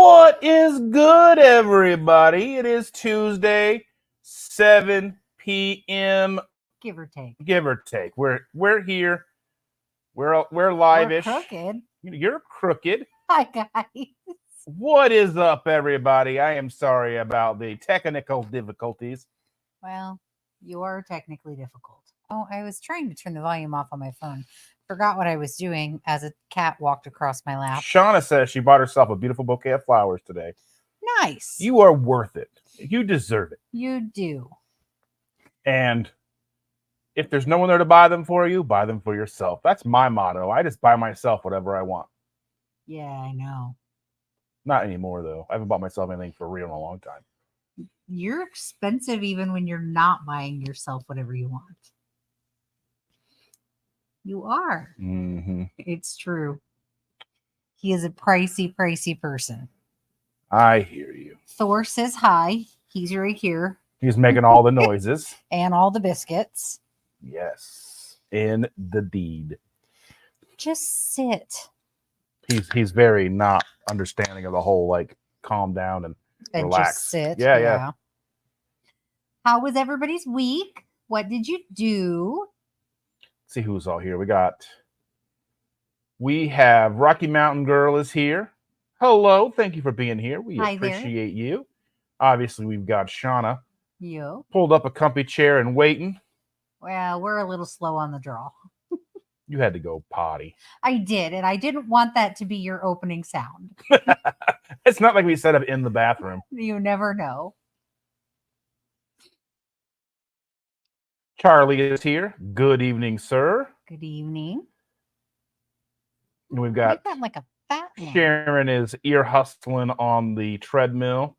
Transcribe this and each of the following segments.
What is good, everybody? It is Tuesday, 7 p.m. Give or take. Give or take. We're here. We're We're live-ish. crooked. You're crooked. Hi, guys. What is up, everybody? I am sorry about the technical difficulties. Well, you are technically difficult. Oh, I was trying to turn the volume off on my phone. Forgot what I was doing as a cat walked across my lap. Shauna says she bought herself a beautiful bouquet of flowers today. Nice. You are worth it. You deserve it. You do. And if there's no one there to buy them for you, buy them for yourself. That's my motto. I just buy myself whatever I want. Yeah, I know. Not anymore, though. I haven't bought myself anything for real in a long time. You're expensive even when you're not buying yourself whatever you want. You are. Mm-hmm. It's true. He is a pricey person. I hear you. Thor says hi. He's right here. He's making all the noises. And all the biscuits. Yes, indeed. Just sit. He's very not understanding of the whole, like, calm down and relax. Just sit. Yeah. How was everybody's week? What did you do? Let's see who's all here. We have Rocky Mountain Girl is here. Hello, thank you for being here. We Hi appreciate you. Obviously, we've got Shauna. You. Pulled up a comfy chair and waiting. Well, we're a little slow on the draw. You had to go potty. I did, and I didn't want that to be your opening sound. It's not like we set up in the bathroom. You never know. Charlie is here. Good evening, sir. Good evening. And we've got like a fat one. Sharon is ear hustling on the treadmill.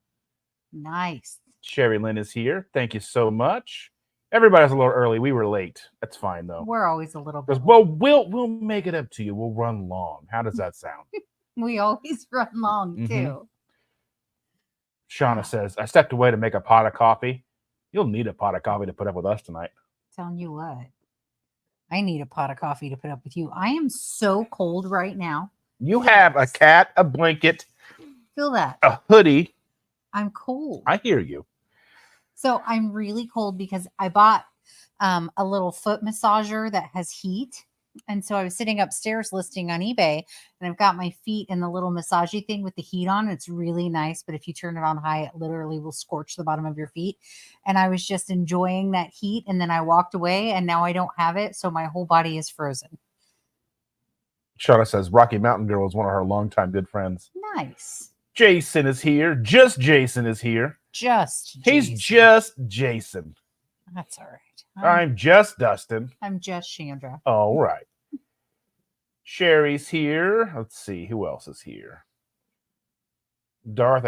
Nice. Sherry Lynn is here. Thank you so much. Everybody's a little early. We were late. That's fine though. We're always a little bit. Well, we'll make it up to you. We'll run long. How does that sound? We always run long too. Shauna says, I stepped away to make a pot of coffee. You'll need a pot of coffee to put up with us tonight. Telling you what. I need a pot of coffee to put up with you. I am so cold right now. You have a cat, a blanket. Feel that. A hoodie. I'm cold. I hear you. So I'm really cold because I bought a little foot massager that has heat. And so I was sitting upstairs listing on eBay, and I've got my feet in the little massagey thing with the heat on. It's really nice, but if you turn it on high, it literally will scorch the bottom of your feet. And I was just enjoying that heat, and then I walked away, and now I don't have it, so my whole body is frozen. Shauna says Rocky Mountain Girl is one of her longtime good friends. Nice. Jason is here. Just Jason is here. He's just Jason. That's all right. I'm just Dustin. I'm just Chandra. All right. Sherry's here. Let's see. Who else is here? Darth.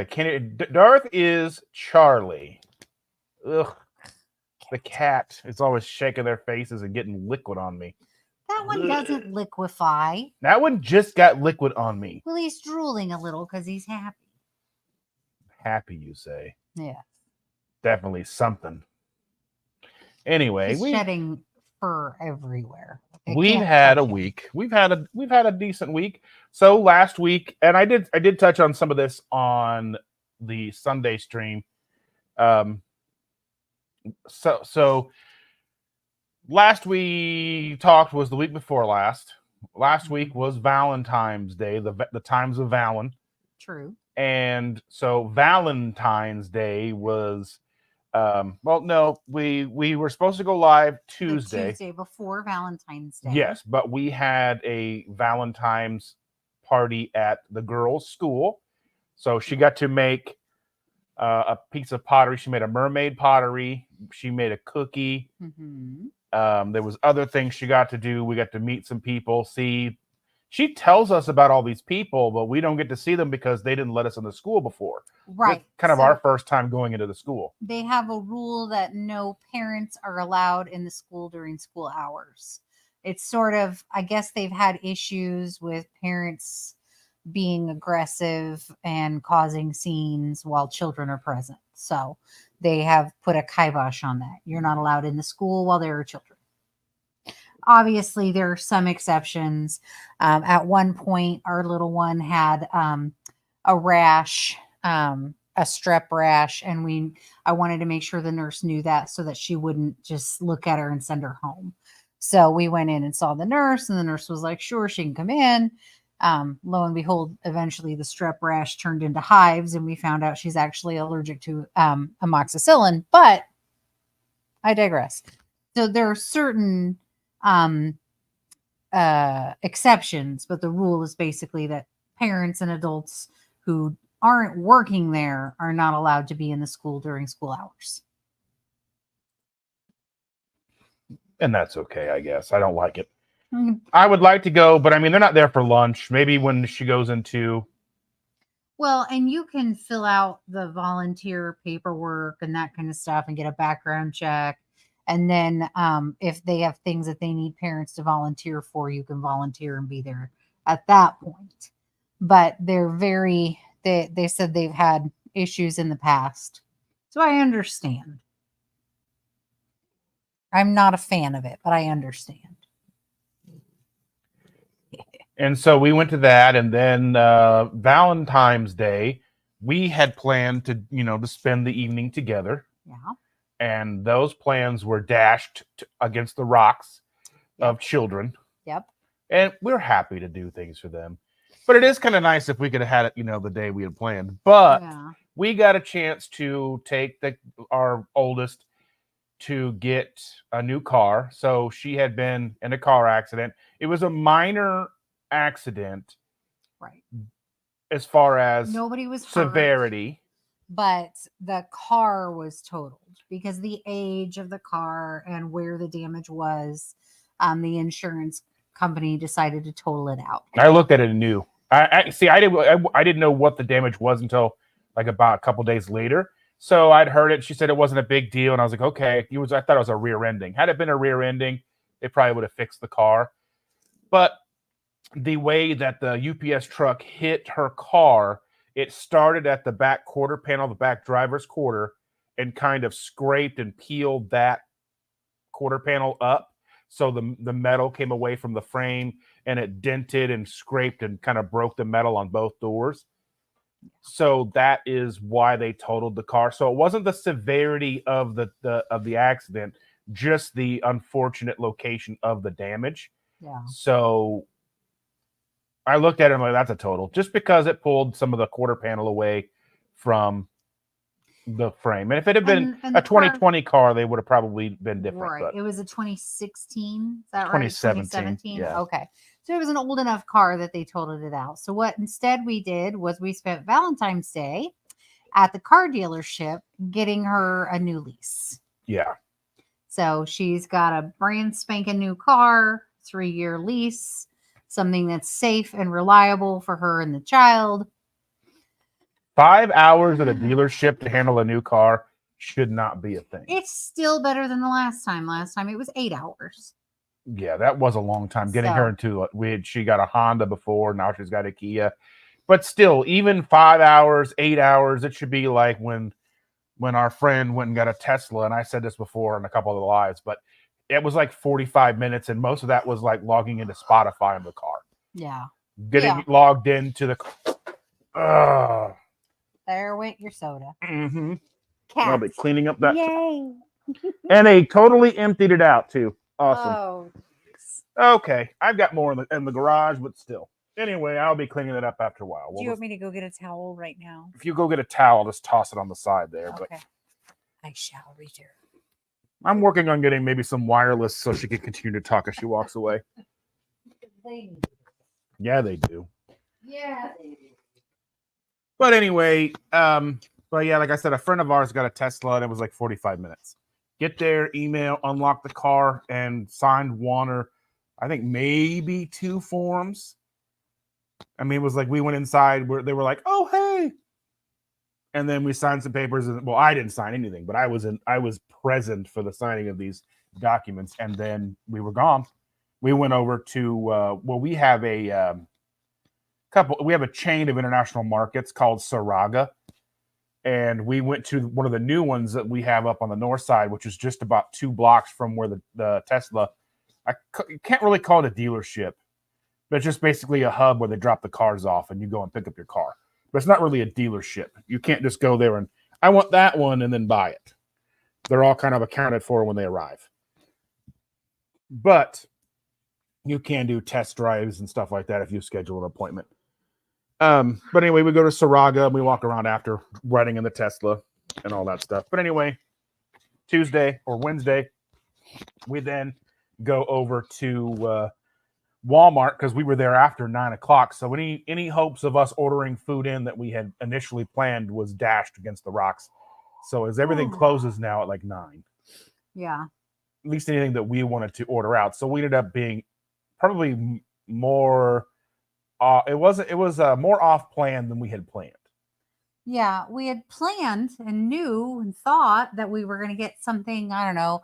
Darth is Charlie. Ugh. The cat is always shaking their faces and getting liquid on me. That one doesn't liquefy. That one just got liquid on me. Well, he's drooling a little because he's happy. Happy, you say? Yeah. Definitely something. Anyway, he's shedding fur everywhere. We've had a week. We've had a decent week. So last week, and I did touch on some of this on the Sunday stream. So last we talked was the week before last. Last week was Valentine's Day, the times of Valen. True. And so Valentine's Day was we were supposed to go live Tuesday. The Tuesday before Valentine's Day. Yes, but we had a Valentine's party at the girls' school. So she got to make a piece of pottery. She made a mermaid pottery. She made a cookie. Mm-hmm. There was other things she got to do. We got to meet some people, see. She tells us about all these people, but we don't get to see them because they didn't let us in the school before. Right. It's kind of our first time going into the school. They have a rule that no parents are allowed in the school during school hours. It's sort of, I guess they've had issues with parents being aggressive and causing scenes while children are present. So they have put a kibosh on that. You're not allowed in the school while there are children. Obviously, there are some exceptions. At one point, our little one had a rash, a strep rash, and I wanted to make sure the nurse knew that so that she wouldn't just look at her and send her home. So we went in and saw the nurse, and the nurse was like, sure, she can come in. Lo and behold, eventually the strep rash turned into hives, and we found out she's actually allergic to amoxicillin. But I digress. So there are certain exceptions, but the rule is basically that parents and adults who aren't working there are not allowed to be in the school during school hours. And that's okay, I guess. I don't like it. Mm. I would like to go, but I mean, they're not there for lunch. Maybe when she goes into. Well, and you can fill out the volunteer paperwork and that kind of stuff and get a background check. And then if they have things that they need parents to volunteer for, you can volunteer and be there at that point. But they said they've had issues in the past. So I understand. I'm not a fan of it, but I understand. And so we went to that, and then Valentine's Day, we had planned to, to spend the evening together. Yeah. And those plans were dashed against the rocks of children. Yep. And we're happy to do things for them. But it is kind of nice if we could have had it, the day we had planned. But we got a chance to take our oldest to get a new car. So she had been in a car accident. It was a minor accident. Right. As far as nobody was severity. Hurt, but the car was totaled because the age of the car and where the damage was, the insurance company decided to total it out. I looked at it and knew. I didn't know what the damage was until like about a couple days later. So I'd heard it. She said it wasn't a big deal, and I was like, okay. I thought it was a rear ending. Had it been a rear ending, they probably would have fixed the car. But the way that the UPS truck hit her car, it started at the back quarter panel, the back driver's quarter, and kind of scraped and peeled that quarter panel up. So the metal came away from the frame, and it dented and scraped and kind of broke the metal on both doors. So that is why they totaled the car. So it wasn't the severity of the accident, just the unfortunate location of the damage. Yeah. So I looked at it and I'm like, that's a total. Just because it pulled some of the quarter panel away from the frame. And if it had been a 2020 car, they would have probably been different. Right. But it was a 2016. Is that right? 2017. Yeah. Okay. So it was an old enough car that they totaled it out. So what instead we did was we spent Valentine's Day at the car dealership getting her a new lease. Yeah. So she's got a brand spanking new car, 3-year lease, something that's safe and reliable for her and the child. 5 hours at a dealership to handle a new car should not be a thing. It's still better than the last time. Last time it was 8 hours. Yeah, that was a long time getting her into it. She got a Honda before. Now she's got a Kia. But still, even 5 hours, 8 hours, it should be like when our friend went and got a Tesla. And I said this before in a couple of the lives, but it was like 45 minutes. And most of that was like logging into Spotify in the car. Yeah. Getting logged into the car. There went your soda. Mm-hmm. Cats. I'll be cleaning up that. Yay. And they totally emptied it out too. Awesome. Oh. Okay. I've got more in the garage, but still. Anyway, I'll be cleaning it up after a while. Do you want me to go get a towel right now? If you go get a towel, just toss it on the side there. Okay. But I shall return. I'm working on getting maybe some wireless so she can continue to talk as she walks away. Yeah, they do. Yeah, they do. But anyway, but yeah, like I said, a friend of ours got a Tesla and it was like 45 minutes. Get there, email, unlock the car, and signed one or I think maybe 2 forms. I mean, it was like we went inside where they were like, "Oh, hey," and then we signed some papers. And well, I didn't sign anything, but I was present for the signing of these documents, and then we were gone. We went over to we have a we have a chain of international markets called Saraga, and we went to one of the new ones that we have up on the north side, which is just about 2 blocks from where the Tesla. You can't really call it a dealership, but it's just basically a hub where they drop the cars off and you go and pick up your car. But it's not really a dealership. You can't just go there and I want that one and then buy it. They're all kind of accounted for when they arrive. But you can do test drives and stuff like that if you schedule an appointment. But anyway, we go to Saraga and we walk around after riding in the Tesla and all that stuff. But anyway, Tuesday or Wednesday, we then go over to Walmart because we were there after 9 o'clock. So any hopes of us ordering food in that we had initially planned was dashed against the rocks. So as everything closes now at like 9. Yeah. At least anything that we wanted to order out. So we ended up being probably more. It was more off plan than we had planned. Yeah, we had planned and knew and thought that we were going to get something, I don't know,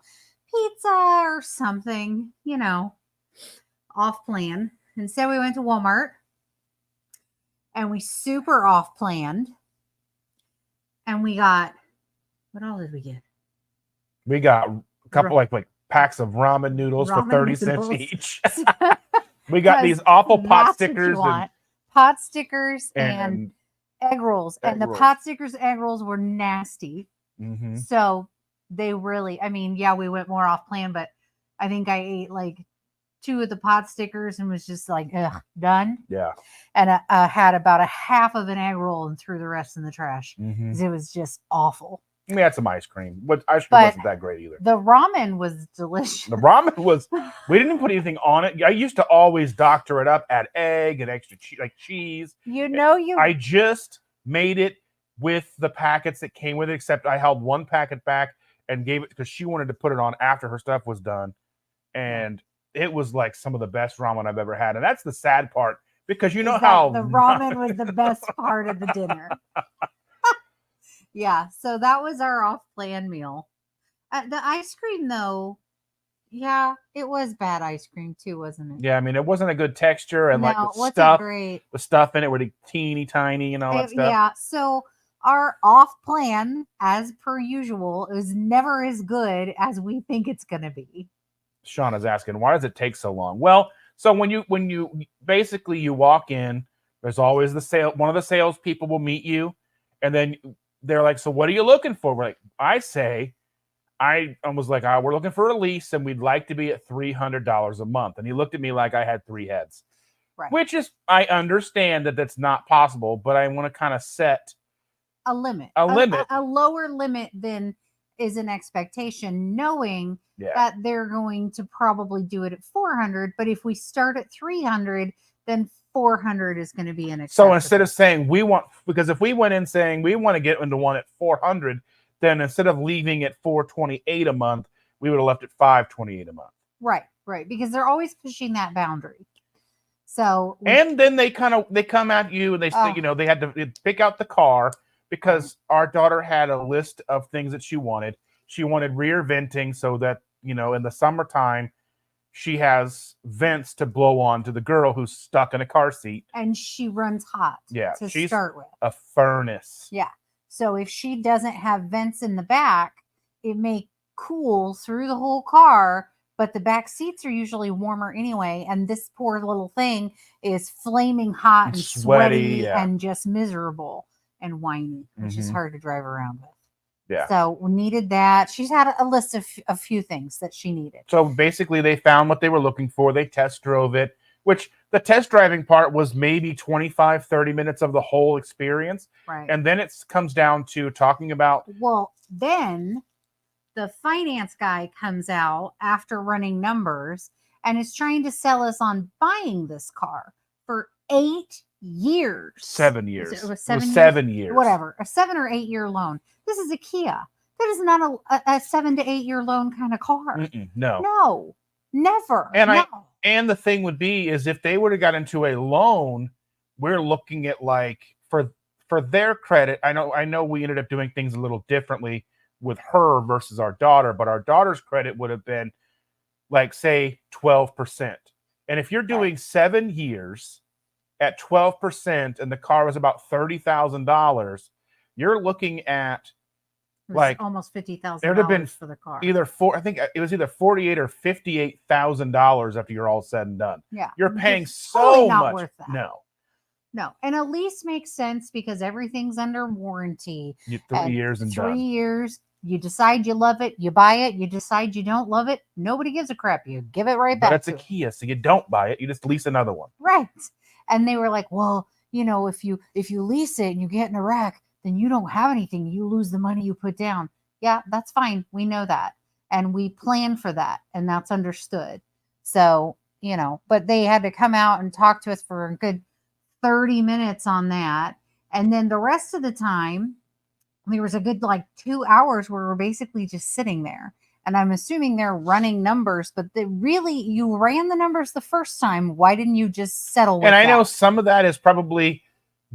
pizza or something, off plan. Instead, we went to Walmart and we super off planned. And we got, what all did we get? We got a couple like packs of ramen noodles for 30 cents each. We got these awful pot stickers. Pot stickers and egg rolls. And the pot stickers, egg rolls were nasty. Mm-hmm. So they really, we went more off plan, but I think I ate like 2 of the pot stickers and was just like, ugh, done. Yeah. And I had about a half of an egg roll and threw the rest in the trash because it was just awful. We had some ice cream. But ice cream wasn't that great either. The ramen was delicious. The ramen was, we didn't put anything on it. I used to always doctor it up, add egg and extra cheese. I just made it with the packets that came with it, except I held one packet back and gave it because she wanted to put it on after her stuff was done. And it was like some of the best ramen I've ever had. And that's the sad part because how the ramen was the best part of the dinner. Yeah, so that was our off-plan meal. The ice cream, though, yeah, it was bad ice cream too, wasn't it? Yeah, it wasn't a good texture, and the stuff in it were teeny tiny and all that stuff. Yeah, so our off-plan, as per usual, is never as good as we think it's going to be. Shauna's asking, why does it take so long? Well, so when you basically you walk in, there's always one of the salespeople will meet you, and then they're like, so what are you looking for? We're like, I was like, we're looking for a lease and we'd like to be at $300 a month. And he looked at me like I had 3 heads, right? Which is, I understand that that's not possible, but I want to kind of set a limit, a lower limit than is an expectation, knowing that they're going to probably do it at 400. But if we start at 300, then 400 is going to be an acceptable. So instead of saying because if we went in saying we want to get into one at 400, then instead of leaving at 428 a month, we would have left at 528 a month. Right. Because they're always pushing that boundary. So and then they come at you and they say, they had to pick out the car because our daughter had a list of things that she wanted. She wanted rear venting so that, in the summertime, she has vents to blow on to the girl who's stuck in a car seat. And she runs hot she's start with. A furnace. Yeah. So if she doesn't have vents in the back, it may cool through the whole car, but the back seats are usually warmer anyway. And this poor little thing is flaming hot and sweaty and just miserable and whiny, which is hard to drive around with. Yeah. So we needed that. She's had a list of a few things that she needed. So basically they found what they were looking for. They test drove it, which the test driving part was maybe 25, 30 minutes of the whole experience. Right. And then it comes down to talking about. Well, then the finance guy comes out after running numbers and is trying to sell us on buying this car for 8 years. 7 years. It was 7 years? 7 years. Whatever. A 7 or 8 year loan. This is a Kia. That is not a 7 to 8 year loan kind of car. No, never. And the thing would be is if they would have got into a loan, we're looking at like for their credit. I know we ended up doing things a little differently with her versus our daughter, but our daughter's credit would have been like say 12%. And if you're doing 7 years at 12% and the car was about $30,000, you're looking at like almost $50,000. It would have been for the car. I think it was either $48,000 or $58,000 after you're all said and done. Yeah, you're paying so not much. Worth that. No, No. And a lease makes sense because everything's under warranty. 3 years and 3 done. years. You decide you love it, you buy it. You decide you don't love it, nobody gives a crap. You give it right back. But it's to a it. Kia, so you don't buy it. You just lease another one. Right. And they were like, well, if you lease it and you get in a wreck, then you don't have anything. You lose the money you put down. Yeah, that's fine. We know that. And we plan for that. And that's understood. So, but they had to come out and talk to us for a good 30 minutes on that. And then the rest of the time, there was a good 2 hours where we're basically just sitting there. And I'm assuming they're running numbers, but you ran the numbers the first time. Why didn't you just settle with And I know that? some of that is probably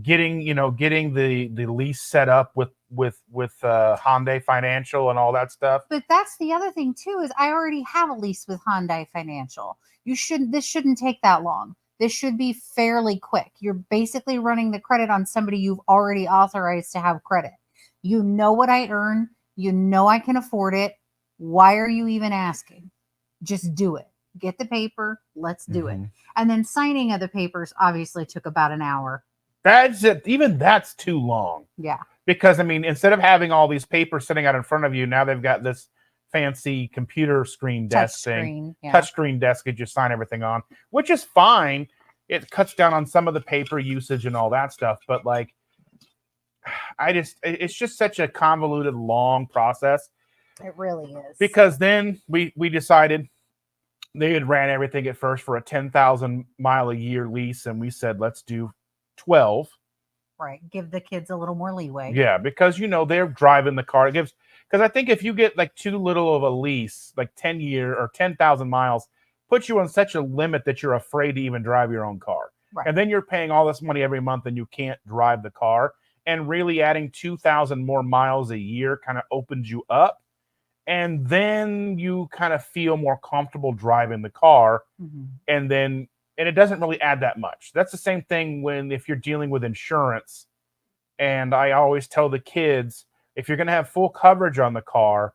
getting the lease set up with Hyundai Financial and all that stuff. But that's the other thing too, is I already have a lease with Hyundai Financial. This shouldn't take that long. This should be fairly quick. You're basically running the credit on somebody you've already authorized to have credit. You know what I earn. You know I can afford it. Why are you even asking? Just do it. Get the paper. Let's do it. And then signing of the papers obviously took about an hour. That's it. Even that's too long. Yeah. Because, instead of having all these papers sitting out in front of you, now they've got this fancy computer screen desk thing. Touchscreen desk that you sign everything on, which is fine. It cuts down on some of the paper usage and all that stuff. But, it's just such a convoluted, long process. It really is. Because then we decided they had ran everything at first for a 10,000 mile a year lease. And we said, let's do 12. Right. Give the kids a little more leeway. Yeah. Because, they're driving the car. Because I think if you get too little of a lease, 10 year or 10,000 miles, puts you on such a limit that you're afraid to even drive your own car. Right. And then you're paying all this money every month and you can't drive the car. And really adding 2,000 more miles a year kind of opens you up. And then you kind of feel more comfortable driving the car. And it doesn't really add that much. That's the same thing if you're dealing with insurance. And I always tell the kids, if you're going to have full coverage on the car,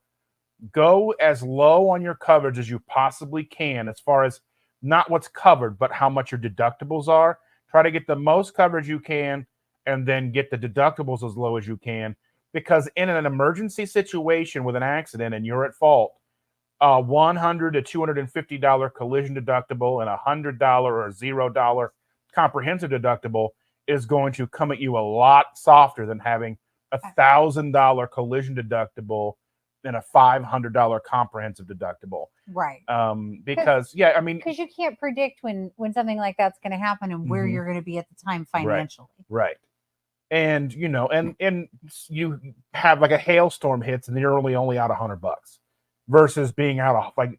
go as low on your coverage as you possibly can, as far as not what's covered, but how much your deductibles are. Try to get the most coverage you can, and then get the deductibles as low as you can. Because in an emergency situation with an accident and you're at fault, a $100 to $250 collision deductible and $100 or $0 comprehensive deductible is going to come at you a lot softer than having a $1,000 collision deductible and a $500 comprehensive deductible. Right. Because because you can't predict when something like that's going to happen and where you're going to be at the time financially. Right. And and you have a hailstorm hits and you're only out $100 versus being out of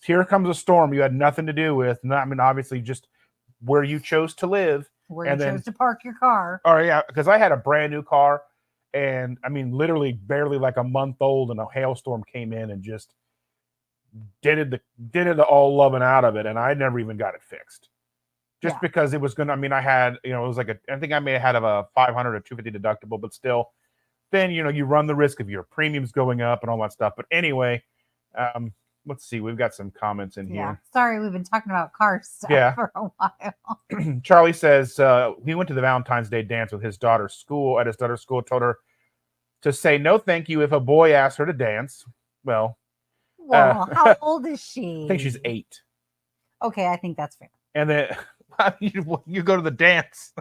here comes a storm you had nothing to do with. Obviously just where you chose to live, where you chose to park your car. Oh yeah, because I had a brand new car, and literally barely a month old, and a hailstorm came in and just did it all loving out of it, and I never even got it fixed. Just because it was gonna. I had it was I think I may have had a $500 or $250 deductible, but still, then you run the risk of your premiums going up and all that stuff. But anyway, let's see. We've got some comments in here. Sorry, we've been talking about car stuff for a while. Charlie says he went to the Valentine's Day dance with his daughter's school. At his daughter's school, told her to say no, thank you if a boy asked her to dance. Well, how old is she? I think she's 8. Okay, I think that's fair. And then you go to the dance.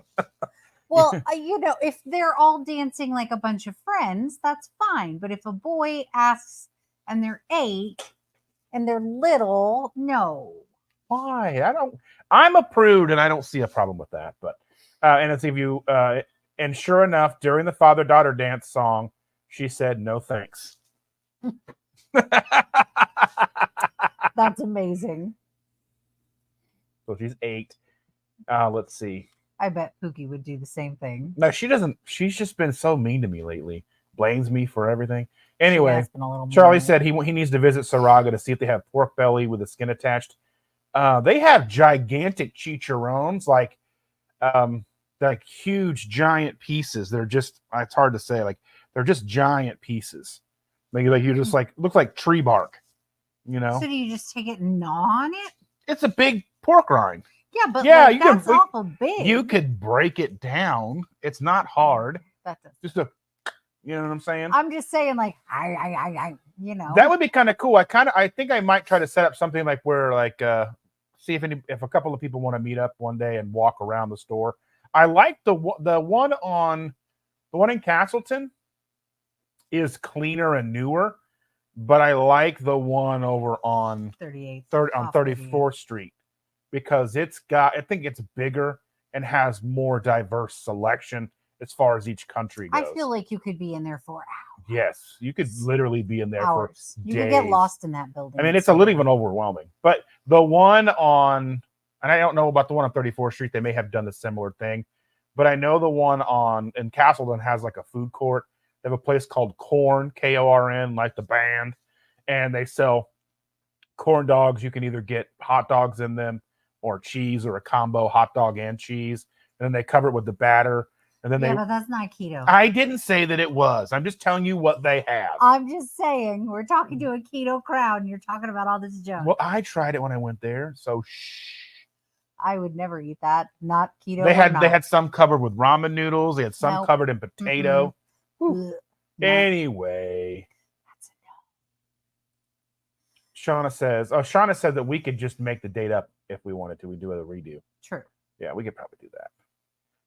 Well, if they're all dancing like a bunch of friends, that's fine. But if a boy asks and they're 8 and they're little, no. Why? I'm a prude and I don't see a problem with that. But and it's if you and sure enough, during the father-daughter dance song, she said no thanks. That's amazing. So she's 8. Let's see. I bet Pookie would do the same thing. No, she doesn't. She's just been so mean to me lately. Blames me for everything. Anyway, Charlie said he needs to visit Saraga to see if they have pork belly with the skin attached. They have gigantic chicharrones, like huge, giant pieces. They're just, it's hard to say. They're just giant pieces. You just look like tree bark, So do you just take it and gnaw on it? It's a big pork rind. Yeah, but Yeah, like, you can that's awful big. you could break it down. It's not hard. That does. Just a, you know what I'm saying? I'm just saying, like, That would be kind of cool. I think I might try to set up something like where see if a couple of people want to meet up one day and walk around the store. I like the one in Castleton is cleaner and newer, but I like the one over on 34th Street because I think it's bigger and has more diverse selection as far as each country goes. I feel like you could be in there for hours. Yes, you could literally be in there hours. for days. You could get lost in that building. I mean, it's a little even overwhelming. But the one on, and I don't know about the one on 34th Street, they may have done a similar thing, but I know the one in Castleton has like a food court. They have a place called Corn, Korn, like the band, and they sell corn dogs. You can either get hot dogs in them or cheese or a combo hot dog and cheese, and then they cover it with the batter. And then but that's not keto. I didn't say that it was. I'm just telling you what they have. I'm just saying, we're talking to a keto crowd and you're talking about all this junk. Well, I tried it when I went there, so shh. I would never eat that. Not keto. They had some covered with ramen noodles. They had some covered in potato. Anyway. That's enough. Shauna said that we could just make the date up if we wanted to. We do a redo. True. Yeah, we could probably do that.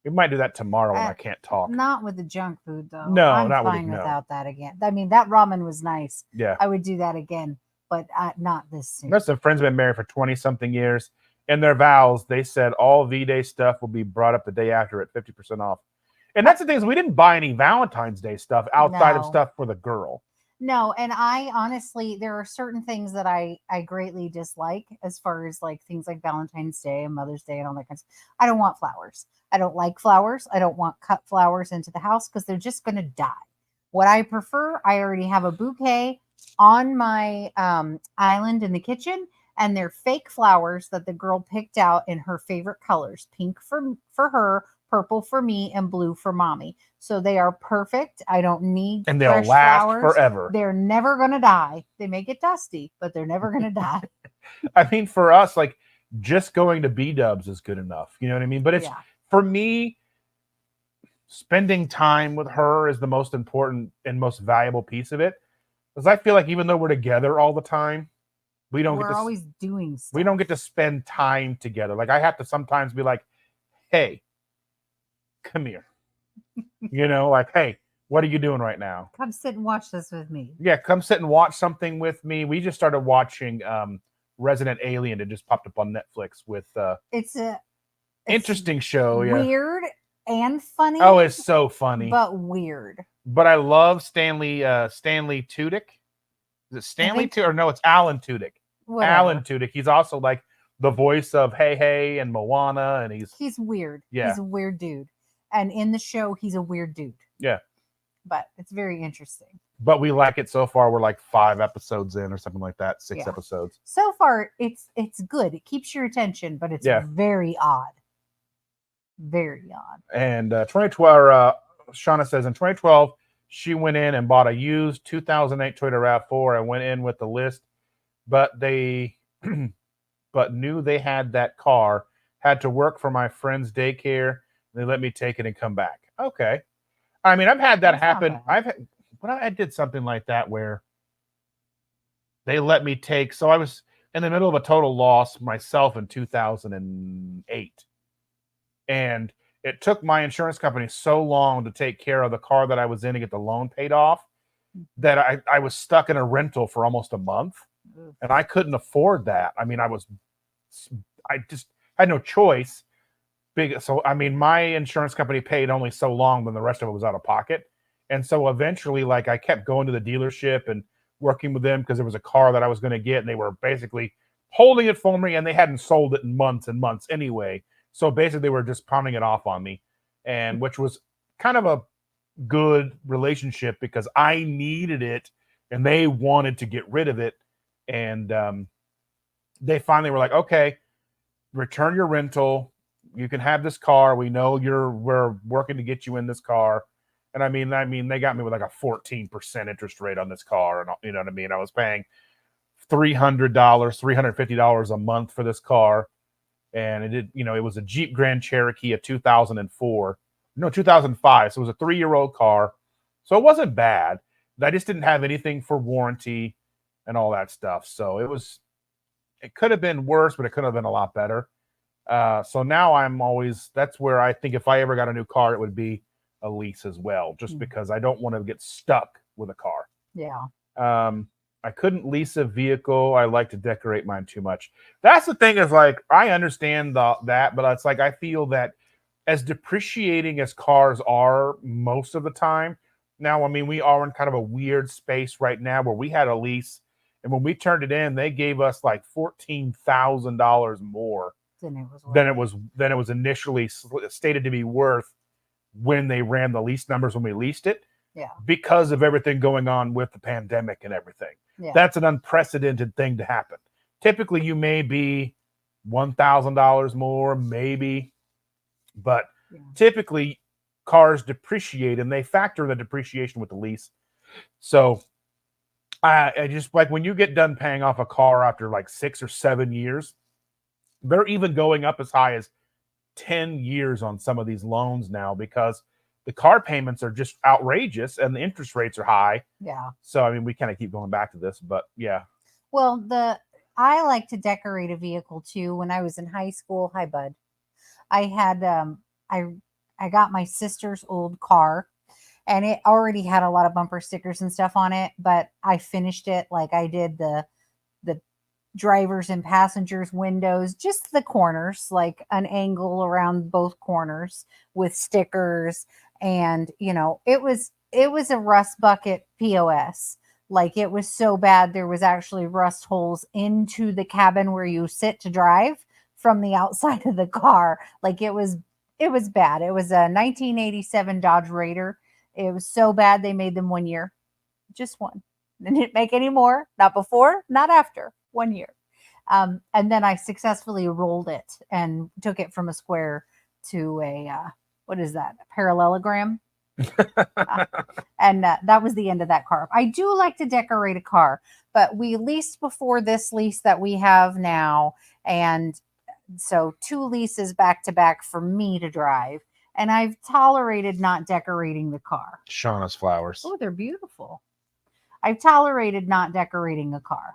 We might do that tomorrow when I can't talk. Not with the junk food, though. No, I'm not fine with without that again. I mean, that ramen was nice. Yeah. I would do that again, but not this soon. Most of friends have been married for 20-something years. In their vows, they said all V-Day stuff will be brought up the day after at 50% off. And that's the thing is we didn't buy any Valentine's Day stuff outside of stuff for the girl. No, and I honestly, there are certain things that I greatly dislike as far as like things like Valentine's Day and Mother's Day and all that kind of stuff. I don't want flowers. I don't like flowers. I don't want cut flowers into the house because they're just going to die. What I prefer, I already have a bouquet on my island in the kitchen, and they're fake flowers that the girl picked out in her favorite colors: pink for her, purple for me, and blue for mommy. So they are perfect. I don't need and they'll last flowers. Forever. They're never going to die. They may get dusty, but they're never going to die. I mean, for us, like just going to B-dubs is good enough. You know what I mean? But it's for me, spending time with her is the most important and most valuable piece of it. Because I feel like even though we're together all the time, we're always doing stuff. We don't get to spend time together. Like I have to sometimes be like, hey, come here. You know, like, hey, what are you doing right now? Come sit and watch this with me. Yeah, come sit and watch something with me. We just started watching Resident Alien. It just popped up on Netflix with it's interesting show. Weird and funny. Oh, it's so funny. But weird. But I love Stanley Tudyk. Is it Stanley Tudyk? Or no, it's Alan Tudyk. Whatever. Alan Tudyk. He's also like the voice of Hey Hey and Moana, and he's weird. Yeah. He's a weird dude. And in the show, he's a weird dude. Yeah. But it's very interesting. But we like it so far. We're like 5 episodes in or something like that. 6 episodes. So far, it's good. It keeps your attention, but it's very odd. Very odd. And 2012, Shauna says in 2012, she went in and bought a used 2008 Toyota RAV4. I went in with the list, but they knew they had that car, had to work for my friend's daycare. They let me take it and come back. Okay. I mean, I've had that happen. I did something like that where they let me take. So I was in the middle of a total loss myself in 2008. And it took my insurance company so long to take care of the car that I was in to get the loan paid off that I was stuck in a rental for almost a month. And I couldn't afford that. I mean, I just had no choice. So, I mean, my insurance company paid only so long, then the rest of it was out of pocket. And so eventually, like, I kept going to the dealership and working with them because there was a car that I was going to get, and they were basically holding it for me, and they hadn't sold it in months and months anyway. So basically, they were just pounding it off on me, and which was kind of a good relationship because I needed it, and they wanted to get rid of it. And they finally were like, okay, return your rental. You can have this car. We know we're working to get you in this car. And I mean, they got me with like a 14% interest rate on this car. And you know what I mean? I was paying $350 a month for this car. and it was a Jeep Grand Cherokee, a 2004, no 2005. So it was a 3-year-old car, so it wasn't bad. I just didn't have anything for warranty and all that stuff. So it could have been worse, but it could have been a lot better. So now that's where I think if I ever got a new car, it would be a lease as well, just because I don't want to get stuck with a car. Yeah. I couldn't lease a vehicle. I like to decorate mine too much. That's the thing, is like, I understand that, but it's like, I feel that as depreciating as cars are most of the time, now, I mean, we are in kind of a weird space right now where we had a lease, and when we turned it in, they gave us like $14,000 more than it was initially stated to be worth when they ran the lease numbers when we leased it. Yeah. Because of everything going on with the pandemic and everything. Yeah. That's an unprecedented thing to happen. Typically, you may be $1,000 more, maybe, but typically cars depreciate, and they factor the depreciation with the lease. So I just, like, when you get done paying off a car after like 6 or 7 years, they're even going up as high as 10 years on some of these loans now, because the car payments are just outrageous and the interest rates are high. Yeah. So, I mean, we kind of keep going back to this, but yeah. Well, I like to decorate a vehicle too. When I was in high school, hi bud, I had, I got my sister's old car, and it already had a lot of bumper stickers and stuff on it, but I finished it. Like, I did the drivers and passengers windows, just the corners, like an angle around both corners with stickers. And, it was a rust bucket POS. Like, it was so bad. There was actually rust holes into the cabin where you sit to drive from the outside of the car. Like, it was bad. It was a 1987 Dodge Raider. It was so bad. They made them 1 year, just one. They didn't make any more, not before, not after, 1 year. And then I successfully rolled it and took it from a square to a, what is that? A parallelogram. And that was the end of that car. I do like to decorate a car, but we leased before this lease that we have now. And so 2 leases back to back for me to drive. And I've tolerated not decorating the car. Shauna's flowers. Oh, they're beautiful. I've tolerated not decorating a car.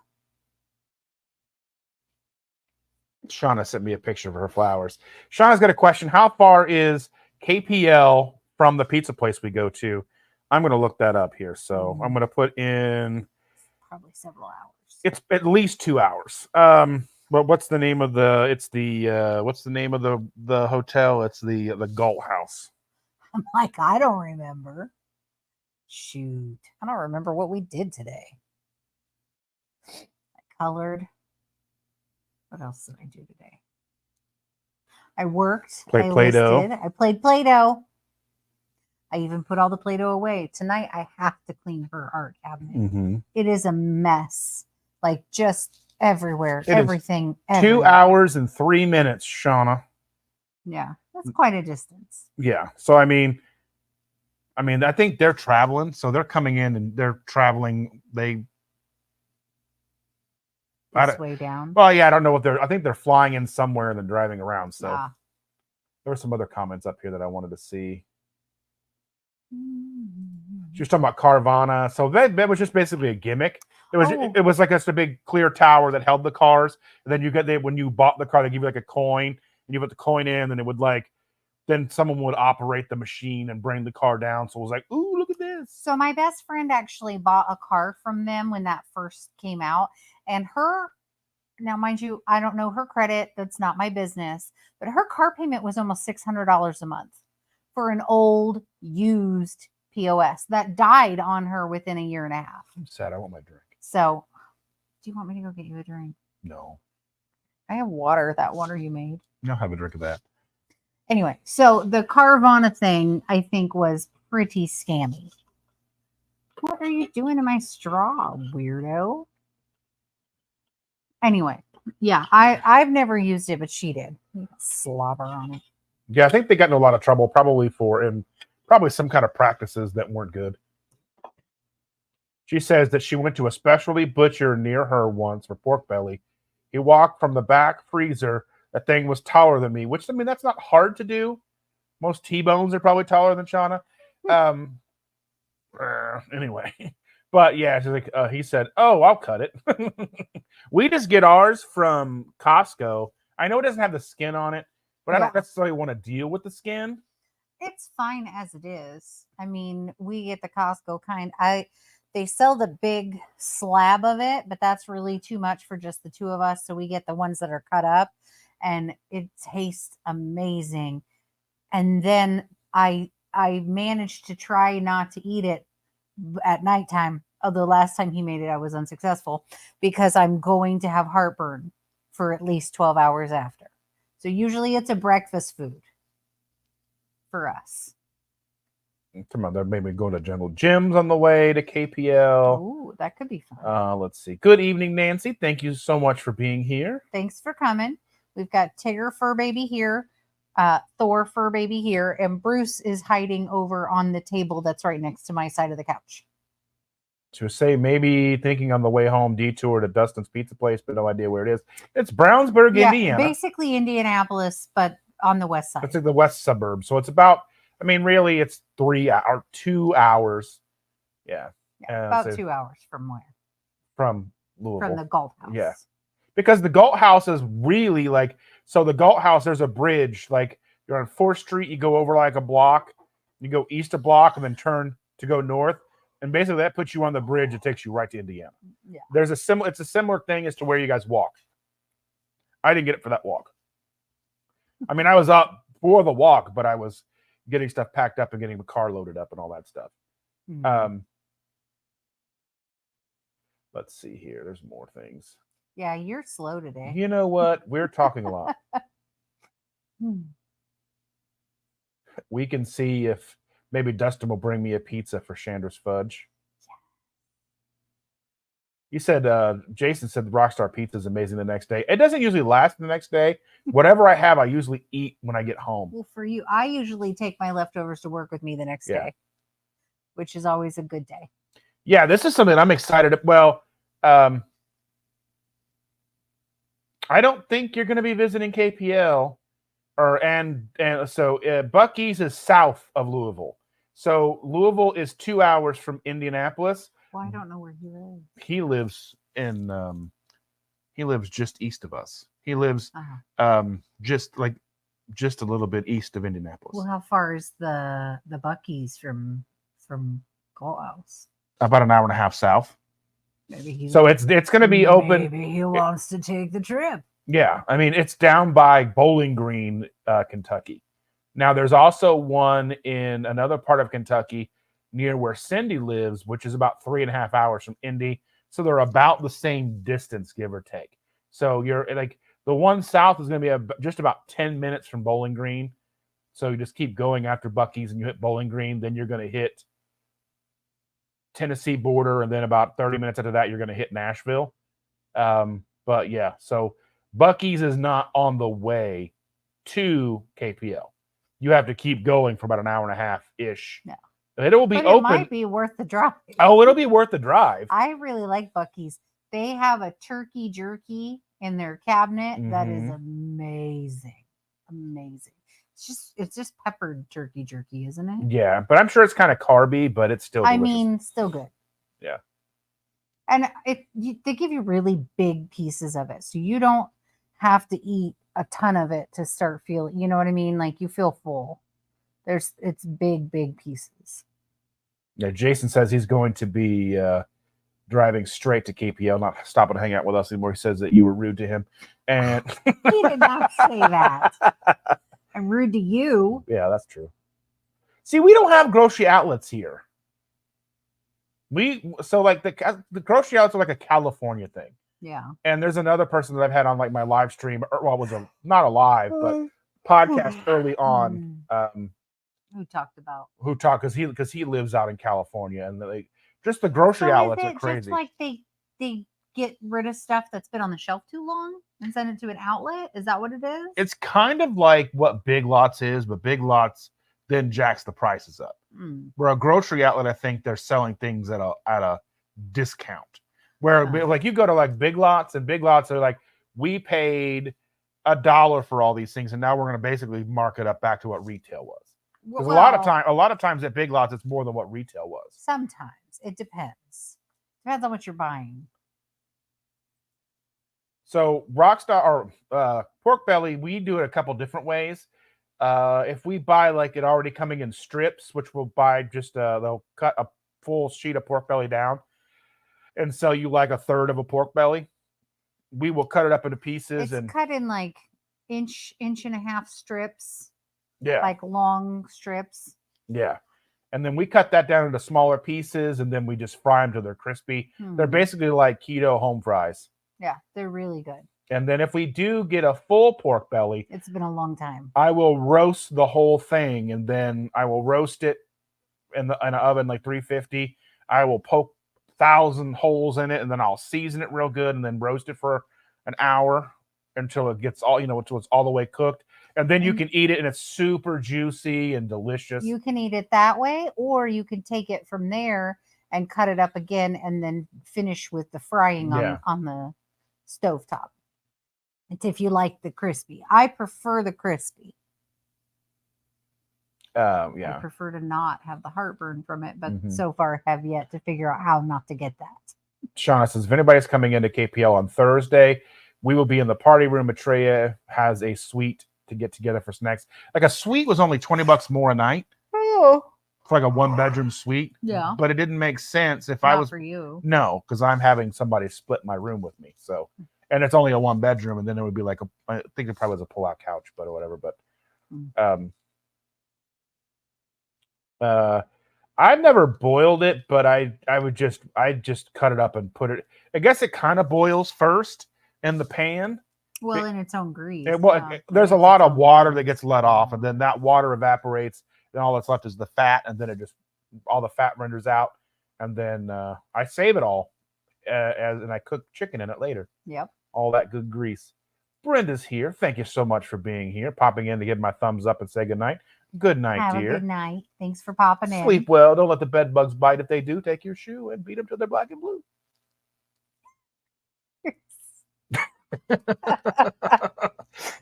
Shauna sent me a picture of her flowers. Shauna's got a question. How far is KPL from the pizza place we go to? I'm going to look that up here. So I'm going to put in probably several hours. It's at least 2 hours. But what's the name of the hotel? It's the Gull House. I'm like, I don't remember. Shoot. I don't remember what we did today. I colored. What else did I do today? I worked. Played Play-Doh. I played Play-Doh. I even put all the Play-Doh away. Tonight, I have to clean her art cabinet. Mm-hmm. It is a mess. Like, just everywhere. It everything. 2 hours and 3 minutes, Shauna. Yeah. That's quite a distance. Yeah. So, I mean, I think they're traveling. So they're coming in and they're traveling. This way down. Well, yeah, I don't know what I think they're flying in somewhere and then driving around. So Yeah. there were some other comments up here that I wanted to see. She was talking about Carvana. So that was just basically a gimmick. It was like just a big clear tower that held the cars. And then when you bought the car, they give you like a coin, and you put the coin in, and it would then someone would operate the machine and bring the car down. So it was like, ooh, look at this. So my best friend actually bought a car from them when that first came out. And now mind you, I don't know her credit. That's not my business. But her car payment was almost $600 a month for an old used POS that died on her within a year and a half. I'm sad. I want my drink. So, do you want me to go get you a drink? No. I have water. That water you made. I'll have a drink of that. Anyway, so the Carvana thing, I think, was pretty scammy. What are you doing to my straw, weirdo? Anyway, yeah, I've never used it, but she did. Slobber on it. Yeah, I think they got in a lot of trouble, probably some kind of practices that weren't good. She says that she went to a specialty butcher near her once for pork belly. He walked from the back freezer that thing was taller than me, which, I mean, that's not hard to do. Most T-bones are probably taller than Shauna. Anyway, but yeah, she's like, he said, "Oh, I'll cut it." We just get ours from Costco. I know it doesn't have the skin on it, but I don't necessarily want to deal with the skin. It's fine as it is. I mean, we get the Costco kind. They sell the big slab of it, but that's really too much for just the two of us. So we get the ones that are cut up, and it tastes amazing. And then I managed to try not to eat it at nighttime. Although last time he made it, I was unsuccessful because I'm going to have heartburn for at least 12 hours after. So usually it's a breakfast food for us. Come on, they're maybe going to Jungle Gyms on the way to KPL. Oh, that could be fun. Let's see. Good evening, Nancy. Thank you so much for being here. Thanks for coming. We've got Tigger Fur Baby here, Thor Fur Baby here, and Bruce is hiding over on the table that's right next to my side of the couch. To say maybe thinking on the way home, detour to Dustin's Pizza Place, but no idea where it is. It's Brownsburg, Indiana. Basically Indianapolis, but on the west side. It's like the west suburb. So it's about, I mean, really it's 2 hours. Yeah. About 2 hours from where? From Louisville. From the Galt House. Yeah. Because the Galt House is really like, so the Galt House, there's a bridge. Like you're on 4th Street, you go over like a block, you go east a block and then turn to go north. And basically that puts you on the bridge. It takes you right to Indiana. Yeah. It's a similar thing as to where you guys walk. I didn't get it for that walk. I mean, I was up for the walk, but I was getting stuff packed up and getting the car loaded up and all that stuff. Mm-hmm. Let's see here. There's more things. Yeah, you're slow today. You know what? We're talking a lot. We can see if maybe Dustin will bring me a pizza for Chandra's Fudge. You said, Jason said the Rockstar Pizza is amazing the next day. It doesn't usually last the next day. Whatever I have, I usually eat when I get home. Well, for you, I usually take my leftovers to work with me the next day, which is always a good day. Yeah, this is something I'm excited about. Well, I don't think you're going to be visiting KPL, so Buc-ee's is south of Louisville. So Louisville is 2 hours from Indianapolis. Well, I don't know where he lives. He lives in he lives just east of us. He lives just a little bit east of Indianapolis. Well, how far is the Buc-ee's from Galt House? About an hour and a half south. Maybe so it's going to be open. Maybe he wants to take the trip. Yeah, I mean it's down by Bowling Green, Kentucky. Now there's also one in another part of Kentucky near where Cindy lives, which is about 3.5 hours from Indy. So they're about the same distance, give or take. So you're like the one south is going to be just about 10 minutes from Bowling Green. So you just keep going after Buc-ee's and you hit Bowling Green. Then you're going to hit Tennessee border. And then about 30 minutes after that, you're going to hit Nashville. But yeah, so Buc-ee's is not on the way to KPL. You have to keep going for about an hour and a half-ish. No. It will be open. It might be worth the drive. Oh, it'll be worth the drive. I really like Buc-ee's. They have a turkey jerky in their cabinet that is amazing. Amazing. It's just peppered turkey jerky, isn't it? Yeah, but I'm sure it's kind of carby, but it's still delicious. I mean, still good. Yeah. And they give you really big pieces of it. So you don't have to eat a ton of it to start feeling, you know what I mean? Like you feel full. It's big pieces. Yeah, Jason says he's going to be driving straight to KPL, not stopping to hang out with us anymore. He says that you were rude to him. And he did not say that. I'm rude to you. Yeah, that's true. See, we don't have grocery outlets here. So like the grocery outlets are like a California thing. Yeah. And there's another person that I've had on like my live stream, well, it was not a live, but podcast early on. Who talked because he lives out in California, and just the grocery outlets are crazy. Just like they get rid of stuff that's been on the shelf too long and send it to an outlet. Is that what it is? It's kind of like what Big Lots is, but Big Lots then jacks the prices up. Where a grocery outlet, I think they're selling things at a discount. Where like you go to like Big Lots, and Big Lots are like, we paid $1 for all these things, and now we're going to basically mark it up back to what retail was. Because Well, a lot of times at Big Lots, it's more than what retail was. sometimes it depends. Depends on what you're buying. So Rockstar or pork belly, we do it a couple different ways. If we buy like it already coming in strips, which we'll buy just they'll cut a full sheet of pork belly down and sell you like a third of a pork belly. We will cut it up into pieces It's cut in like inch and a half strips. Yeah. Like long strips. Yeah. And then we cut that down into smaller pieces and then we just fry them till they're crispy. They're basically like keto home fries. Yeah, they're really good. And then if we do get a full pork belly, it's been a long time. I will roast the whole thing and then I will roast it in an oven like 350. I will poke 1,000 holes in it and then I'll season it real good and then roast it for an hour until it gets all, until it's all the way cooked. And then you can eat it and it's super juicy and delicious. You can eat it that way, or you can take it from there and cut it up again and then finish with the frying on the stovetop. It's if you like the crispy. I prefer the crispy. Yeah. I prefer to not have the heartburn from it, but so far have yet to figure out how not to get that. Shauna says, if anybody's coming into KPL on Thursday, we will be in the party room. Atreya has a suite to get together for snacks. Like a suite was only $20 more a night. Oh. For like a 1-bedroom suite. Yeah. But it didn't make sense if Not I was for you. No, because I'm having somebody split my room with me. So, and it's only a 1-bedroom, and then it would be like I think it probably was a pull-out couch, but or whatever. But I've never boiled it, but I just cut it up and put it. I guess it kind of boils first in the pan. Well, in its own grease. There's a lot of water that gets let off, and then that water evaporates. Then all that's left is the fat, and then all the fat renders out, and then I save it all, and I cook chicken in it later. Yep. All that good grease. Brenda's here. Thank you so much for being here, popping in to give my thumbs up and say good night. Good night, dear. Have a good night. Thanks for popping in. Sleep well. Don't let the bed bugs bite. If they do, take your shoe and beat them till they're black and blue.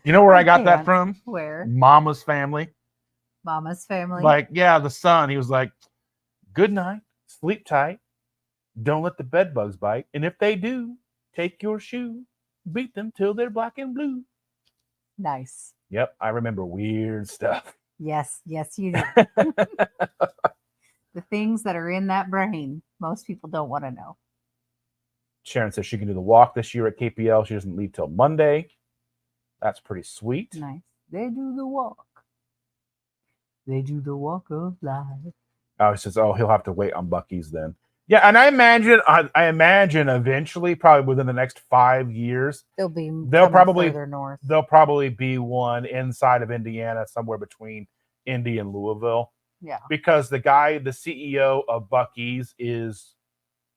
You know where I got that from? Where? Mama's Family. Mama's Family. Like, yeah, the son, he was like, good night, sleep tight, don't let the bed bugs bite. And if they do, take your shoe, beat them till they're black and blue. Nice. Yep, I remember weird stuff. Yes, you do. The things that are in that brain, most people don't want to know. Sharon says she can do the walk this year at KPL. She doesn't leave till Monday. That's pretty sweet. Nice. They do the walk. They do the walk of life. Oh, he says, he'll have to wait on Buc-ee's then. Yeah, and I imagine eventually, probably within the next 5 years, they'll probably further north. There'll probably be one inside of Indiana, somewhere between Indy and Louisville. Yeah. Because the CEO of Buc-ee's is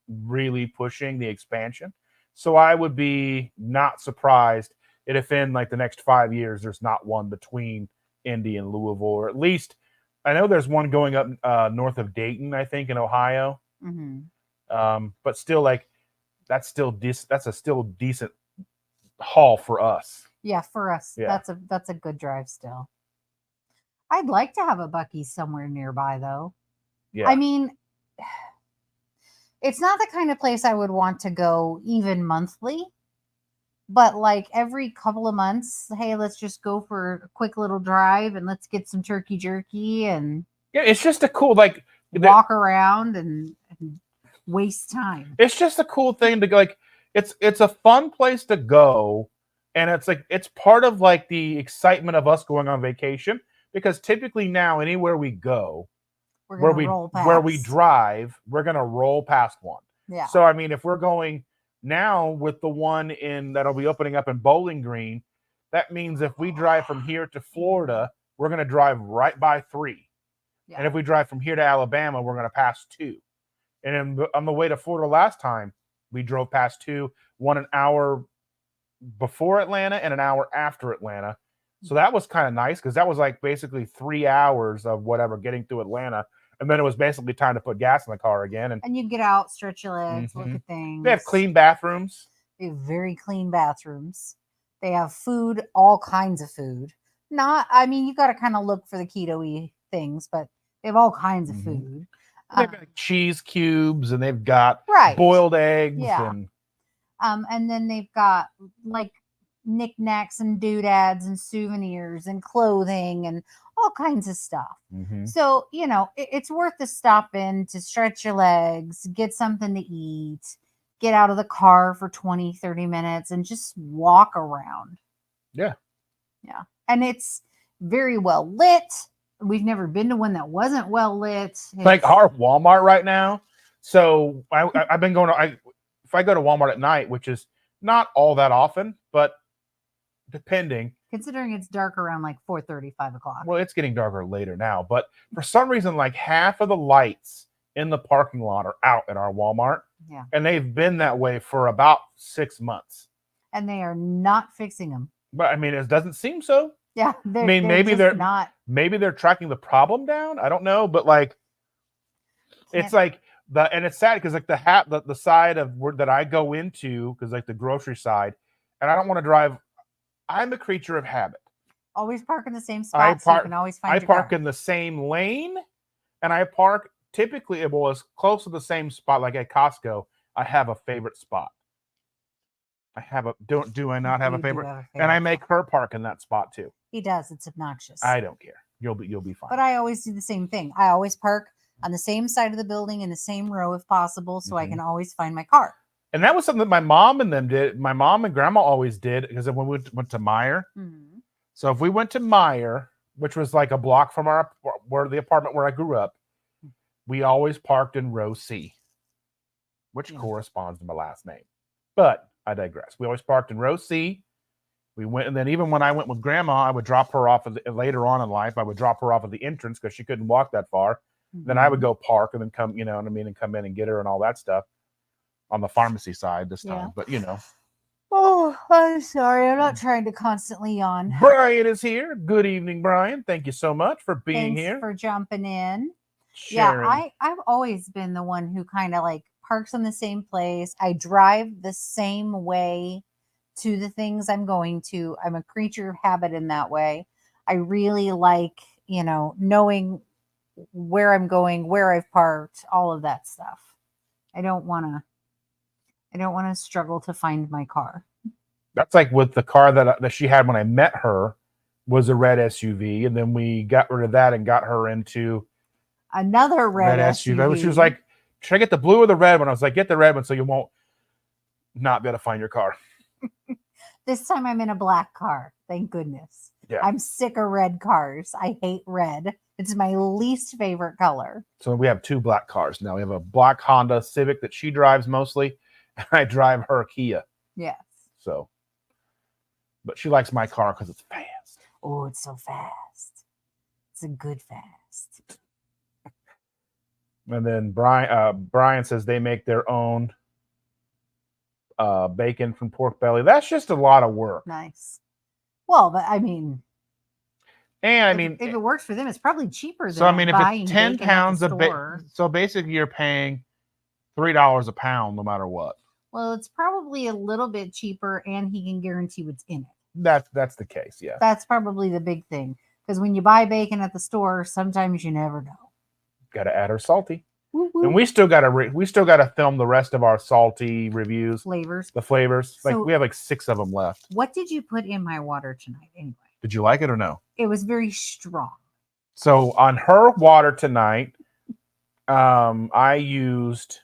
really pushing the expansion. So I would be not surprised if in like the next 5 years, there's not one between Indy and Louisville, or at least I know there's one going up north of Dayton, I think, in Ohio. But still, like that's a still decent haul for us. Yeah, for us, yeah. That's a good drive still. I'd like to have a Buc-ee's somewhere nearby, though. Yeah, I mean, it's not the kind of place I would want to go even monthly. But like every couple of months, hey, let's just go for a quick little drive and let's get some turkey jerky and it's just a cool walk around and waste time. It's just a cool thing to go. Like it's a fun place to go, and it's part of like the excitement of us going on vacation, because typically now anywhere we go, where we drive, we're gonna roll past one. Yeah. So I mean, if we're going now with the one that'll be opening up in Bowling Green, that means if we drive from here to Florida, we're going to drive right by 3. Yeah. And if we drive from here to Alabama, we're going to pass 2. And on the way to Florida last time, we drove past 2, one an hour before Atlanta and an hour after Atlanta. So that was kind of nice, because that was like basically 3 hours of whatever getting through Atlanta. And then it was basically time to put gas in the car again. And you get out, stretch your legs, look at things. They have clean bathrooms. They have very clean bathrooms. They have food, all kinds of food. I mean, you got to kind of look for the keto-y things, but they have all kinds of food. They've got cheese cubes and they've got Right. boiled eggs. Yeah. And then they've got like knickknacks and doodads and souvenirs and clothing and all kinds of stuff. So, it's worth the stop in to stretch your legs, get something to eat, get out of the car for 20, 30 minutes and just walk around. Yeah. Yeah. And it's very well lit. We've never been to one that wasn't well lit. Like our Walmart right now. So I've been going to, if I go to Walmart at night, which is not all that often, but depending. Considering it's dark around like 4:30, 5 o'clock. Well, it's getting darker later now. But for some reason, like half of the lights in the parking lot are out at our Walmart. Yeah. And they've been that way for about 6 months. And they are not fixing them. But I mean, it doesn't seem so. Yeah. I mean, maybe they're not. Maybe they're tracking the problem down. I don't know. But like, it's like and it's sad because like the side of that I go into, because like the grocery side, and I don't want to drive. I'm a creature of habit. Always park in the same spot so you can always find your car. I park in the same lane, and I park typically as close to the same spot. Like at Costco, I have a favorite spot. I have a do I not have a favorite? And I make her park in that spot too. He does. It's obnoxious. I don't care. You'll be fine. But I always do the same thing. I always park on the same side of the building in the same row if possible, so I can always find my car. And that was something that my mom and them did. My mom and grandma always did, because when we went to Meyer. So if we went to Meyer, which was like a block from the apartment where I grew up, we always parked in row C, which corresponds to my last name. But I digress. We always parked in row C. We went, and then even when I went with grandma, I would drop her off later on in life. I would drop her off at the entrance because she couldn't walk that far. Then I would go park and then come, you know what I mean, and come in and get her and all that stuff on the pharmacy side this time. But Oh, I'm sorry. I'm not trying to constantly yawn. Brian is here. Good evening, Brian. Thank you so much for being here. Thanks for jumping in. Sharon. Yeah, I've always been the one who kind of like parks in the same place. I drive the same way to the things I'm going to. I'm a creature of habit in that way. I really like, knowing where I'm going, where I've parked, all of that stuff. I don't want to struggle to find my car. That's like with the car that she had when I met her, was a red SUV, and then we got rid of that and got her into another red SUV. She was like, should I get the blue or the red one? I was like, get the red one so you won't not be able to find your car. This time I'm in a black car. Thank goodness. Yeah. I'm sick of red cars. I hate red. It's my least favorite color. So we have two black cars now. We have a black Honda Civic that she drives mostly, and I drive her Kia. Yes. So, but she likes my car because it's fast. Oh, it's so fast. It's a good fast. And then Brian says they make their own bacon from pork belly. That's just a lot of work. Nice. Well, but I mean, if it works for them, it's probably cheaper than so. I mean, if it's 10 pounds of bacon, so basically you're paying $3 a pound no matter what. Well, it's probably a little bit cheaper, and he can guarantee what's in it. That's the case. Yeah, that's probably the big thing, because when you buy bacon at the store, sometimes you never know. Got to add our salty. Woo-woo. And we still got to film the rest of our salty reviews. The flavors. So, like we have like 6 of them left. What did you put in my water tonight anyway? Did you like it or no? It was very strong. So on her water tonight, I used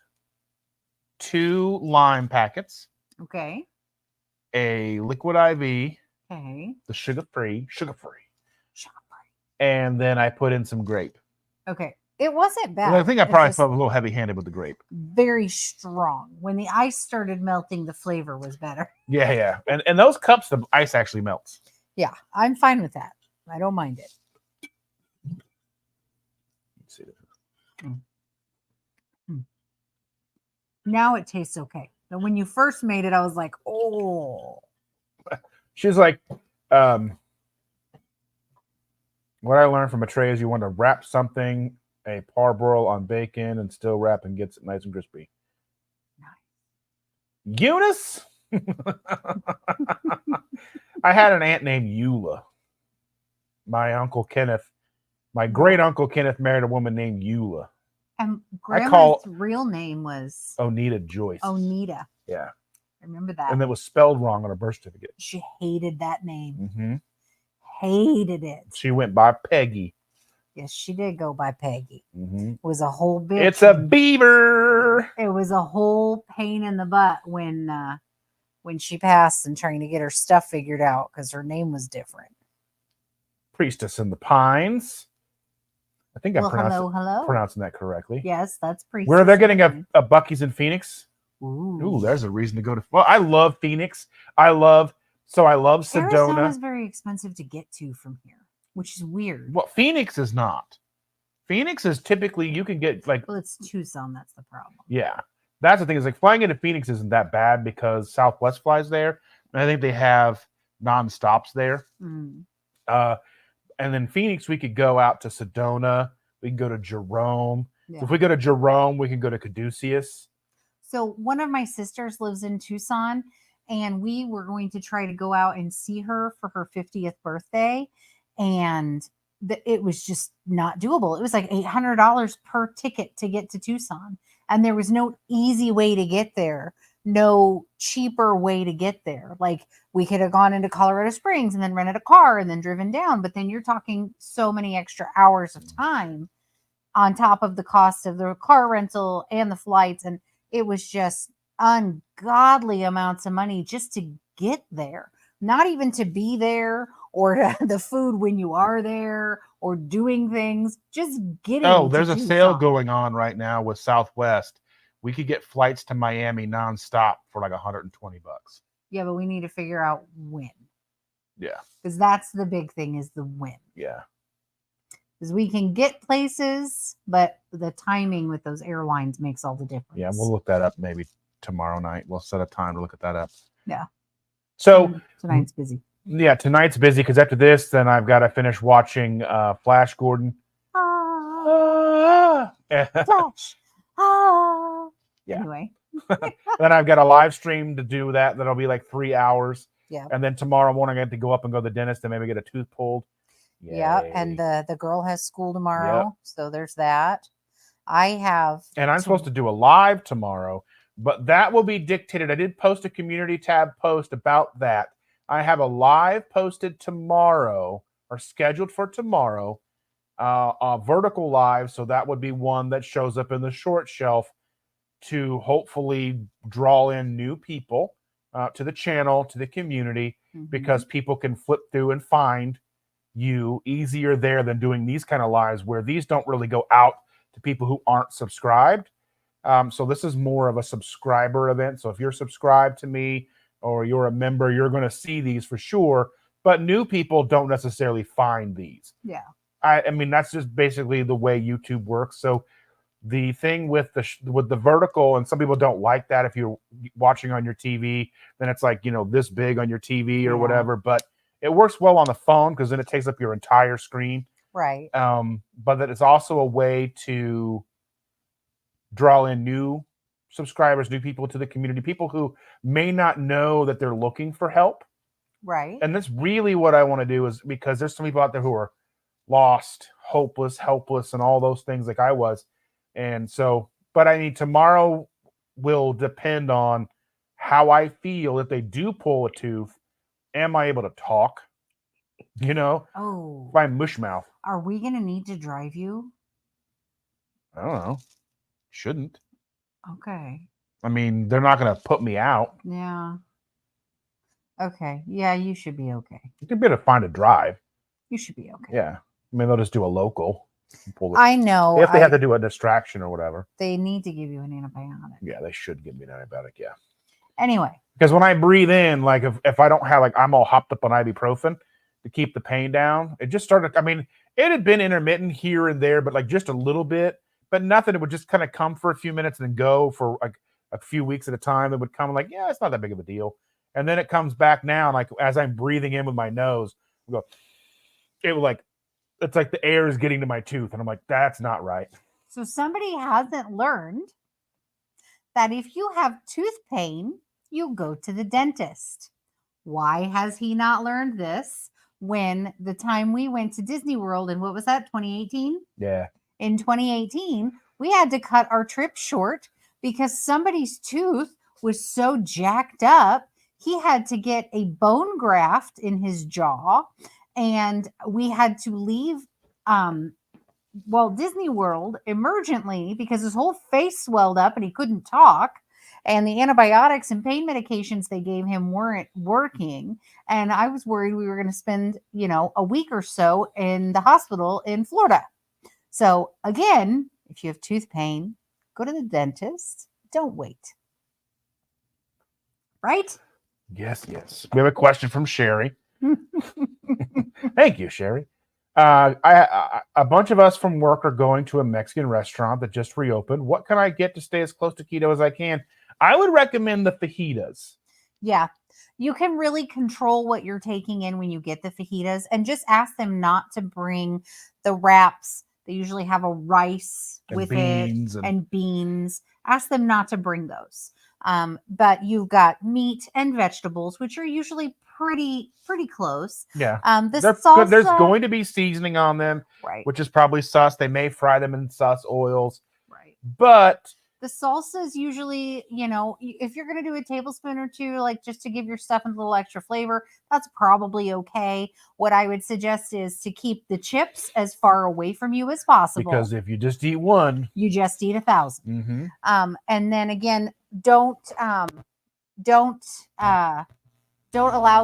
2 lime packets. Okay. A liquid IV. Okay. The sugar-free. And then I put in some grape. Okay. It wasn't bad. Well, I think I probably felt a little heavy-handed with the grape. Very strong. When the ice started melting, the flavor was better. Yeah. And those cups, the ice actually melts. Yeah, I'm fine with that. I don't mind it. Let's see. Now it tastes okay. But when you first made it, I was like, oh. She's like, what I learned from a tray is you want to wrap something, a parboil on bacon, and still wrap and gets it nice and crispy. Nice. Eunice? I had an aunt named Eula. My uncle Kenneth, my great uncle Kenneth married a woman named Eula. And I Grandma's call real name was Onita Joyce. Onita. Yeah. I remember that. And it was spelled wrong on her birth certificate. She hated that name. Mm-hmm. Hated it. She went by Peggy. Yes, she did go by Peggy. Mm-hmm. It was a whole bitch. It's a beaver. It was a whole pain in the butt when she passed and trying to get her stuff figured out because her name was different. Priestess in the Pines. I think I'm hello. pronouncing that correctly. Yes, that's Priestess. Where they're getting a Buc-ee's in Phoenix. Ooh, there's a reason to go to. Well, I love Phoenix. I love Sedona. Arizona is very expensive to get to from here, which is weird. Well, Phoenix is not. Phoenix is typically you can get like. Well, it's Tucson. That's the problem. Yeah, that's the thing. Is like flying into Phoenix isn't that bad because Southwest flies there, and I think they have non-stops there. Mm. And then Phoenix, we could go out to Sedona. We can go to Jerome. Yeah. So if we go to Jerome, we can go to Caduceus. So one of my sisters lives in Tucson, and we were going to try to go out and see her for her 50th birthday. And it was just not doable. It was like $800 per ticket to get to Tucson. And there was no easy way to get there. No cheaper way to get there. Like we could have gone into Colorado Springs and then rented a car and then driven down. But then you're talking so many extra hours of time on top of the cost of the car rental and the flights. And it was just ungodly amounts of money just to get there. Not even to be there or the food when you are there or doing things. Just getting. Oh, there's a sale going on right now with Southwest. We could get flights to Miami nonstop for like $120. Yeah, but we need to figure out when. Yeah. Because that's the big thing is the when. Yeah. Because we can get places, but the timing with those airlines makes all the difference. Yeah, we'll look that up maybe tomorrow night. We'll set a time to look at that up. Yeah. So tonight's busy. Yeah, tonight's busy because after this, then I've got to finish watching Flash Gordon. Flash. Yeah. Anyway. Then I've got a live stream to do that. That'll be like 3 hours. Yeah. And then tomorrow morning I have to go up and go to the dentist and maybe get a tooth pulled. Yay. Yeah. And the girl has school tomorrow. Yep. So there's that. And I'm supposed to do a live tomorrow, but that will be dictated. I did post a community tab post about that. I have a live posted tomorrow or scheduled for tomorrow, a vertical live. So that would be one that shows up in the short shelf to hopefully draw in new people to the channel, to the community, because people can flip through and find you easier there than doing these kind of lives where these don't really go out to people who aren't subscribed. So this is more of a subscriber event. So if you're subscribed to me or you're a member, you're going to see these for sure. But new people don't necessarily find these. Yeah. I mean, that's just basically the way YouTube works. So the thing with the vertical, and some people don't like that. If you're watching on your TV, then it's like, this big on your TV or whatever. But it works well on the phone because then it takes up your entire screen. Right. But that it's also a way to draw in new subscribers, new people to the community, people who may not know that they're looking for help. Right. And that's really what I want to do, is because there's some people out there who are lost, hopeless, helpless, and all those things like I was. And so, but I mean, tomorrow will depend on how I feel. If they do pull a tooth, am I able to talk? Oh, if I'm mush mouth. Are we going to need to drive you? I don't know. Shouldn't. Okay. I mean, they're not going to put me out. Yeah. Okay. Yeah, you should be okay. You could be able to find a drive. You should be okay. Yeah. I mean, they'll just do a local. I know. If they have to do a distraction or whatever. They need to give you an antibiotic. Yeah, they should give me an antibiotic. Yeah. Anyway. Because when I breathe in, like if I don't have, like, I'm all hopped up on ibuprofen to keep the pain down, it just started. I mean, it had been intermittent here and there, but like just a little bit, but nothing. It would just kind of come for a few minutes and then go for like a few weeks at a time. It would come like, yeah, it's not that big of a deal. And then it comes back now. Like as I'm breathing in with my nose, it's like the air is getting to my tooth. And I'm like, that's not right. So somebody hasn't learned that if you have tooth pain, you go to the dentist. Why has he not learned this? When the time we went to Disney World, and what was that, 2018? Yeah. In 2018, we had to cut our trip short because somebody's tooth was so jacked up. He had to get a bone graft in his jaw, and we had to leave Disney World emergently because his whole face swelled up and he couldn't talk. And the antibiotics and pain medications they gave him weren't working. And I was worried we were going to spend, a week or so in the hospital in Florida. So again, if you have tooth pain, go to the dentist. Don't wait. Right? Yes. We have a question from Sherry. Thank you, Sherry. A bunch of us from work are going to a Mexican restaurant that just reopened. What can I get to stay as close to keto as I can? I would recommend the fajitas. Yeah. You can really control what you're taking in when you get the fajitas, and just ask them not to bring the wraps. They usually have a rice with it and beans. Ask them not to bring those. But you've got meat and vegetables, which are usually pretty close. Yeah. Salsa, there's going to be seasoning on them, right, which is probably sauce. They may fry them in sauce oils. right. But the salsa is usually, if you're going to do a tablespoon or two, like just to give your stuff a little extra flavor, that's probably okay. What I would suggest is to keep the chips as far away from you as possible. Because if you just eat one, you just eat 1,000. Mm-hmm. And then again, don't allow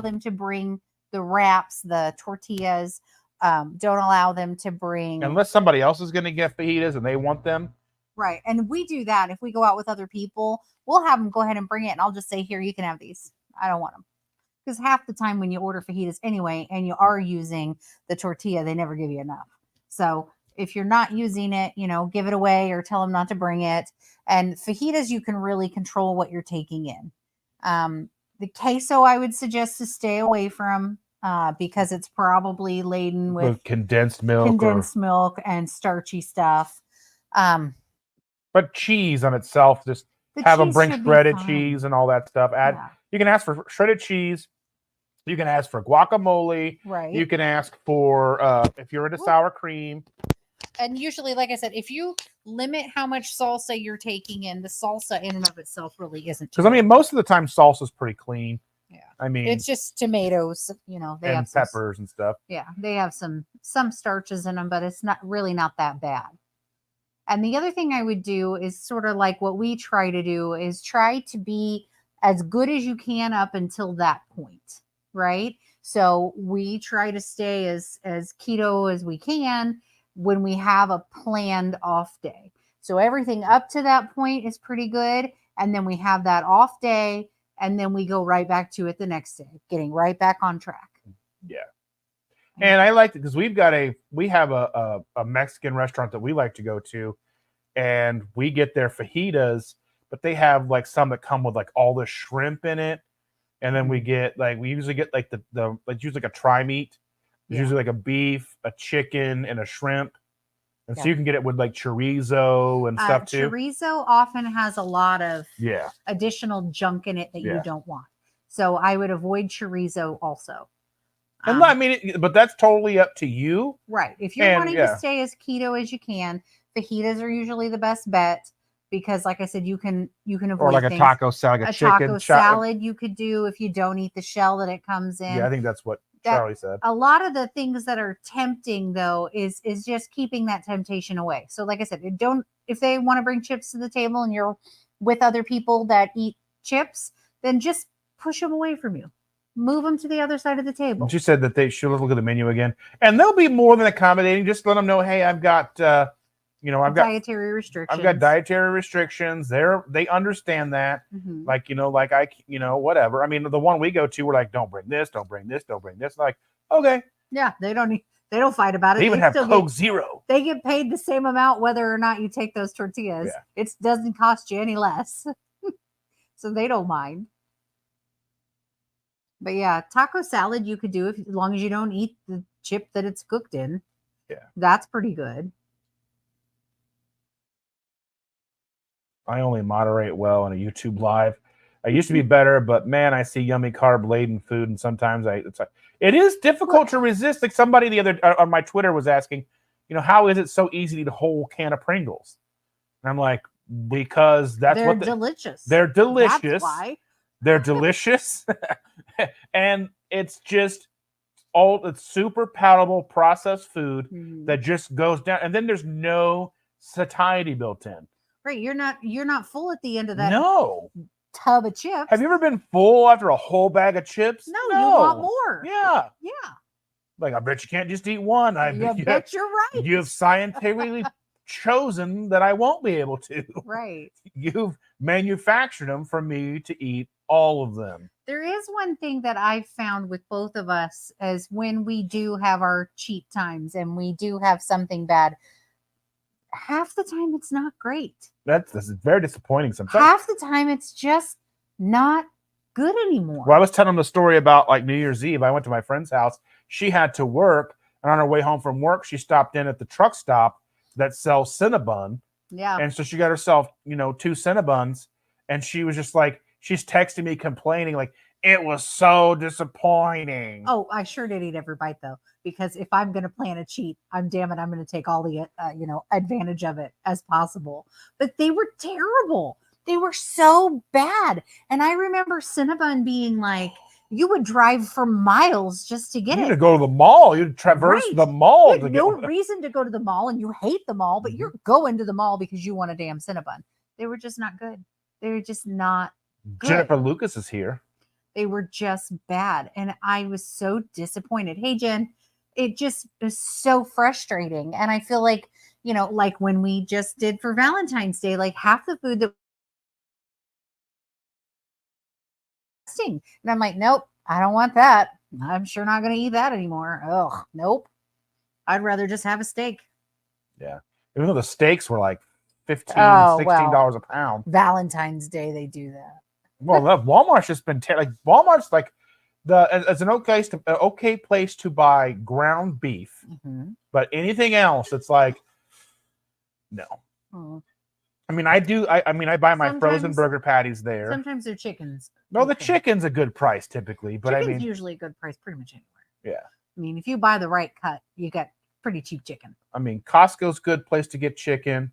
them to bring the wraps, the tortillas. Don't allow them to bring, unless somebody else is going to get fajitas and they want them. Right. And we do that. If we go out with other people, we'll have them go ahead and bring it. And I'll just say, here, you can have these. I don't want them. Because half the time when you order fajitas anyway, and you are using the tortilla, they never give you enough. So if you're not using it, give it away or tell them not to bring it. And fajitas, you can really control what you're taking in. The queso, I would suggest to stay away from because it's probably laden with condensed milk and starchy stuff. But cheese on itself, just have them bring shredded cheese and all that stuff. You can ask for shredded cheese. You can ask for guacamole. Right. You can ask for, if you're into sour cream. And usually, like I said, if you limit how much salsa you're taking in, the salsa in and of itself really isn't. Because, most of the time, salsa's pretty clean. Yeah. It's just tomatoes, they and have peppers and stuff. Yeah. They have some starches in them, but it's not that bad. And the other thing I would do is sort of like what we try to do is try to be as good as you can up until that point, right? So we try to stay as keto as we can when we have a planned off day. So everything up to that point is pretty good. And then we have that off day, and then we go right back to it the next day, getting right back on track. Yeah. And I like it because we have a Mexican restaurant that we like to go to, and we get their fajitas, but they have like some that come with like all the shrimp in it. And then we usually get like it's usually like a tri-meat. It's usually like a beef, a chicken, and a shrimp. And so you can get it with like chorizo and stuff too. Chorizo often has a lot of additional junk in it that you don't want. So I would avoid chorizo also. And but that's totally up to you. Right. If you're wanting to stay as keto as you can, fajitas are usually the best bet because, like I said, you can avoid or like things. A taco salad, a chicken taco salad you could do if you don't eat the shell that it comes in. Yeah, I think that's what Charlie said. A lot of the things that are tempting though is just keeping that temptation away. So like I said, if they want to bring chips to the table and you're with other people that eat chips, then just push them away from you. Move them to the other side of the table. She said that they should look at the menu again, and they'll be more than accommodating. Just let them know, hey, I've got dietary restrictions. I've got dietary restrictions. They understand that. Mm-hmm. Whatever. The one we go to, we're like, don't bring this, don't bring this, don't bring this. Like, okay. Yeah, they don't fight about it. They even have Coke Zero. They get paid the same amount whether or not you take those tortillas. Yeah. It doesn't cost you any less. So they don't mind. But yeah, taco salad you could do as long as you don't eat the chip that it's cooked in. Yeah. That's pretty good. I only moderate well on a YouTube live. I used to be better, but man, I see yummy carb laden food, and sometimes it is difficult to resist. Like somebody the other on my Twitter was asking, how is it so easy to eat a whole can of Pringles? And I'm like, because they're delicious. They're delicious. That's why. They're delicious, and it's just it's super palatable processed food that just goes down, and then there's no satiety built in. Right, you're not full at the end of that. No. Tub of chips. Have you ever been full after a whole bag of chips? No, you want more. Yeah. Yeah. Like, I bet you can't just eat one. I bet you're right. You've scientifically chosen that I won't be able to. Right. You've manufactured them for me to eat all of them. There is one thing that I've found with both of us as when we do have our cheat times and we do have something bad, half the time it's not great. This is very disappointing sometimes. Half the time it's just not good anymore. Well, I was telling the story about like New Year's Eve. I went to my friend's house. She had to work, and on her way home from work, she stopped in at the truck stop that sells Cinnabon. Yeah. And so she got herself, 2 Cinnabons, and she was just like, she's texting me complaining, like, it was so disappointing. Oh, I sure did eat every bite though, because if I'm going to plan a cheat, I'm going to take all the, advantage of it as possible. But they were terrible. They were so bad. And I remember Cinnabon being like, you would drive for miles just to get it. You go to the mall. You'd traverse the mall. You had no reason to go to the mall, and you hate the mall, but you're going to the mall because you want a damn Cinnabon. They were just not good. They were just not good. Jennifer Lucas is here. They were just bad. And I was so disappointed. Hey, Jen, it just is so frustrating. And I feel like, like when we just did for Valentine's Day, like half the food that and I'm like, nope, I don't want that. I'm sure not going to eat that anymore. Oh, nope. I'd rather just have a steak. Yeah. Even though the steaks were like $15, $16 a pound. Valentine's Day, they do that. Well, Walmart's just been Walmart's like as an okay place to buy ground beef, but anything else, it's like no. I mean, I buy my frozen burger patties there. Sometimes they're chickens. No, the chicken's a good price typically, but chicken's usually a good price pretty much anywhere. Yeah. I mean, if you buy the right cut, you get pretty cheap chicken. I mean, Costco's a good place to get chicken.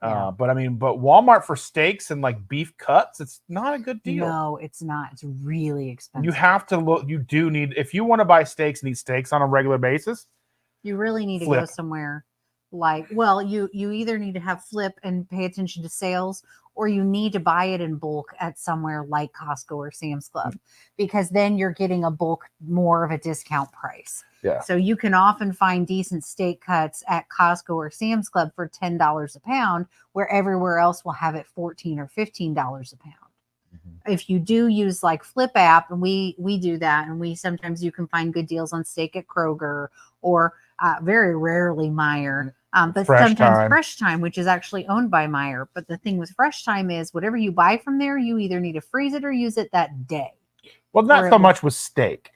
Yeah. But Walmart for steaks and like beef cuts, it's not a good deal. No, it's not. It's really expensive. You have to look. You do need, if you want to buy steaks and eat steaks on a regular basis, you really need to go somewhere like, well, you either need to have Flip and pay attention to sales, or you need to buy it in bulk at somewhere like Costco or Sam's Club, because then you're getting a bulk more of a discount price. Yeah. So you can often find decent steak cuts at Costco or Sam's Club for $10 a pound, where everywhere else will have it $14 or $15 a pound. If you do use like Flip app, and we do that, and sometimes you can find good deals on steak at Kroger or very rarely Meijer, but sometimes Fresh Time, which is actually owned by Meijer. But the thing with Fresh Time is whatever you buy from there, you either need to freeze it or use it that day. Well, not so much with steak.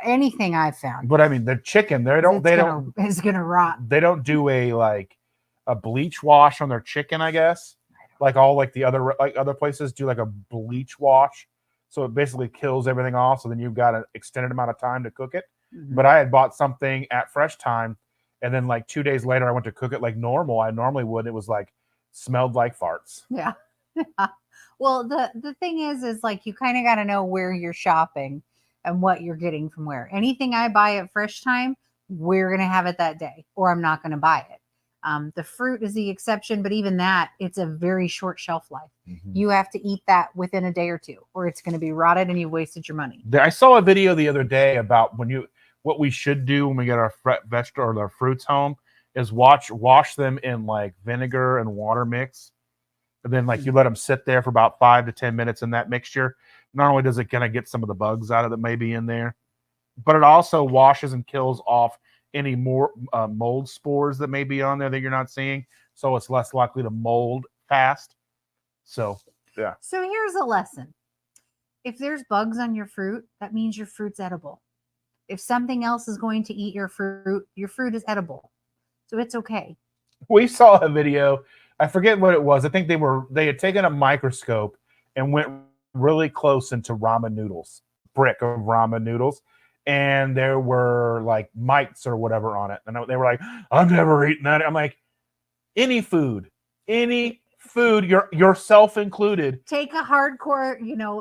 Anything I've found. But I mean, the chicken, it's gonna rot. They don't do a bleach wash on their chicken, I guess. Like all the other places do like a bleach wash. So it basically kills everything off. So then you've got an extended amount of time to cook it. But I had bought something at Fresh Time, and then like 2 days later I went to cook it like normal. I normally would. It was like smelled like farts. Yeah. Well, the thing is like you kind of got to know where you're shopping and what you're getting from where. Anything I buy at Fresh Time, we're going to have it that day, or I'm not going to buy it. The fruit is the exception, but even that, it's a very short shelf life. You have to eat that within a day or two, or it's going to be rotted and you wasted your money. I saw a video the other day about what we should do when we get our vegetable or our fruits home is wash them in like vinegar and water mix. And then like you let them sit there for about 5 to 10 minutes in that mixture. Not only does it kind of get some of the bugs out of that may be in there, but it also washes and kills off any more mold spores that may be on there that you're not seeing. So it's less likely to mold fast. So, yeah. So here's a lesson. If there's bugs on your fruit, that means your fruit's edible. If something else is going to eat your fruit is edible. So it's okay. We saw a video. I forget what it was. I think they had taken a microscope and went really close into ramen noodles, brick of ramen noodles, and there were like mites or whatever on it, and they were like, "I've never eaten that." I'm like, any food, yourself included. Take a hardcore,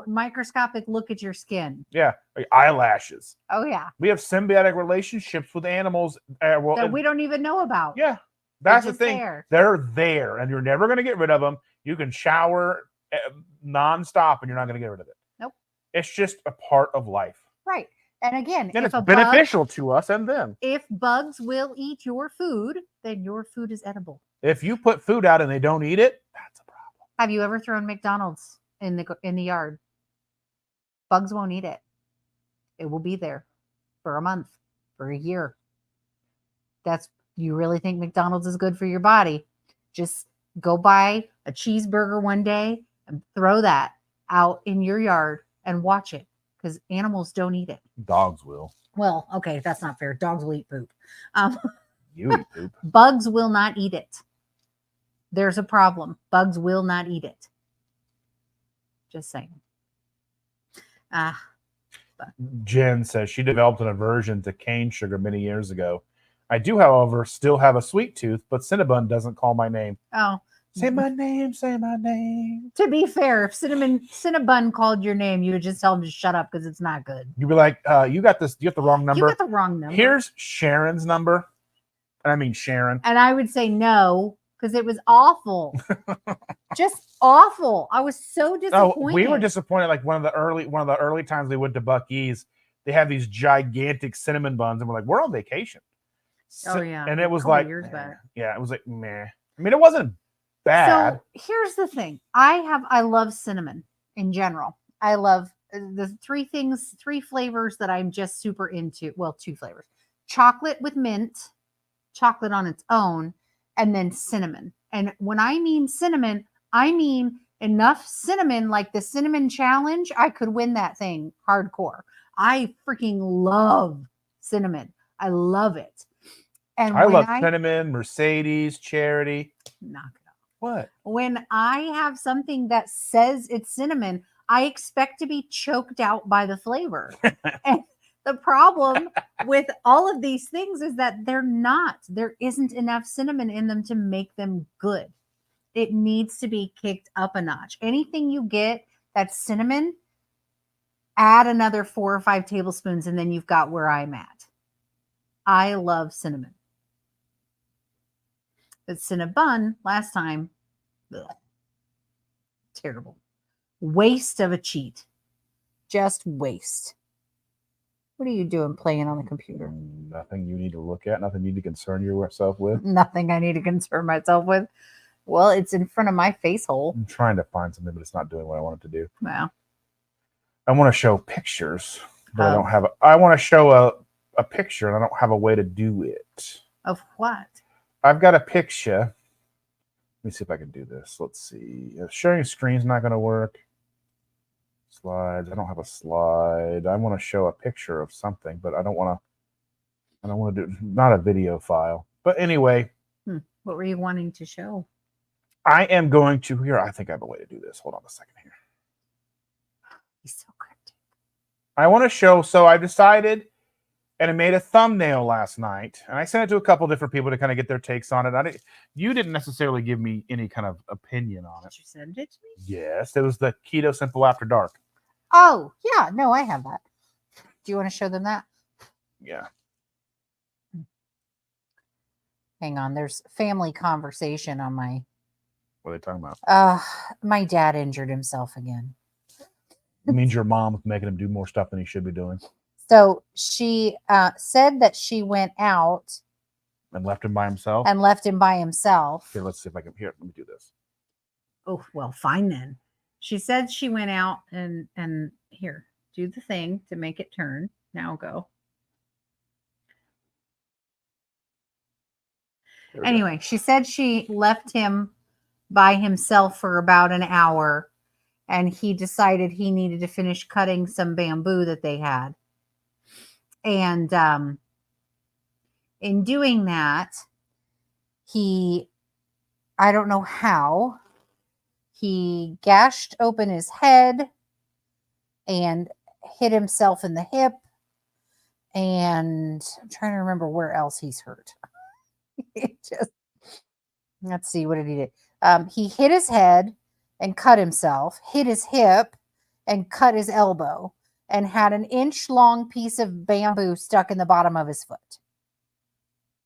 microscopic look at your skin. Yeah, like eyelashes. Oh yeah, We have symbiotic relationships with animals. that we don't even know about. Yeah, that's the just thing. there. They're there, and you're never going to get rid of them. You can shower nonstop, and you're not going to get rid of it. Nope. It's just a part of life. Right. And again, And if it's beneficial to us and them. If bugs will eat your food, then your food is edible. If you put food out and they don't eat it, that's a problem. Have you ever thrown McDonald's in the yard? Bugs won't eat it. It will be there for a month, for a year. You really think McDonald's is good for your body? Just go buy a cheeseburger one day and throw that out in your yard and watch it, because animals don't eat it. Dogs will. Well, okay, that's not fair. Dogs will eat poop. You eat poop. Bugs will not eat it. There's a problem. Bugs will not eat it. Just saying. Jen says she developed an aversion to cane sugar many years ago. I do, however, still have a sweet tooth, but Cinnabon doesn't call my name. Oh. Say my name, say my name. To be fair, if Cinnabon called your name, you would just tell him to shut up because it's not good. You'd be like, you got this, you got the wrong number. You got the wrong number. Here's Sharon's number. And I mean Sharon. And I would say no, because it was awful. Just awful. I was so disappointed. Oh, we were disappointed. Like one of the early times we went to Buc-ee's, they have these gigantic cinnamon buns, and we're like, we're on vacation. Oh yeah. And it was like years back. Yeah, it was like meh. I mean, it wasn't bad. So here's the thing. I love cinnamon in general. I love the three flavors that I'm just super into. Well, 2 flavors. Chocolate with mint, chocolate on its own, and then cinnamon. And when I mean cinnamon, I mean enough cinnamon, like the cinnamon challenge, I could win that thing hardcore. I freaking love cinnamon. I love it. And I love cinnamon, Mercedes, Charity. Knock it off. What? When I have something that says it's cinnamon, I expect to be choked out by the flavor. And the problem with all of these things is that they're not. There isn't enough cinnamon in them to make them good. It needs to be kicked up a notch. Anything you get that's cinnamon, add another 4 or 5 tablespoons, and then you've got where I'm at. I love cinnamon. But Cinnabon last time, ugh, terrible. Waste of a cheat. Just waste. What are you doing playing on the computer? Nothing you need to look at, nothing you need to concern yourself with. Nothing I need to concern myself with. Well, it's in front of my face hole. I'm trying to find something, but it's not doing what I want it to do. Wow. I want to show pictures, but I don't have I want to show a picture, and I don't have a way to do it. Of what? I've got a picture. Let me see if I can do this. Let's see. Sharing screen's not going to work. Slides. I don't have a slide. I want to show a picture of something, but I don't want to do not a video file. But anyway. What were you wanting to show? I am going to here. I think I have a way to do this. Hold on a second here. He's so cryptic. I want to show. So I decided, and I made a thumbnail last night, and I sent it to a couple different people to kind of get their takes on it. You didn't necessarily give me any kind of opinion on it. Did you send it to me? Yes, it was the Keto Simple After Dark. Oh, yeah. No, I have that. Do you want to show them that? Yeah. Hang on. There's family conversation on my... What are they talking about? My dad injured himself again. It means your mom's making him do more stuff than he should be doing. So she said that she went out and left him by himself. Here, let's see if I can. Here, let me do this. Oh, well, fine then. She said she went out and here, do the thing to make it turn. Now go. Anyway, she said she left him by himself for about an hour, and he decided he needed to finish cutting some bamboo that they had. And in doing that, I don't know how, he gashed open his head and hit himself in the hip. And I'm trying to remember where else he's hurt. Let's see, what did he do? He hit his head and cut himself, hit his hip and cut his elbow, and had an inch-long piece of bamboo stuck in the bottom of his foot.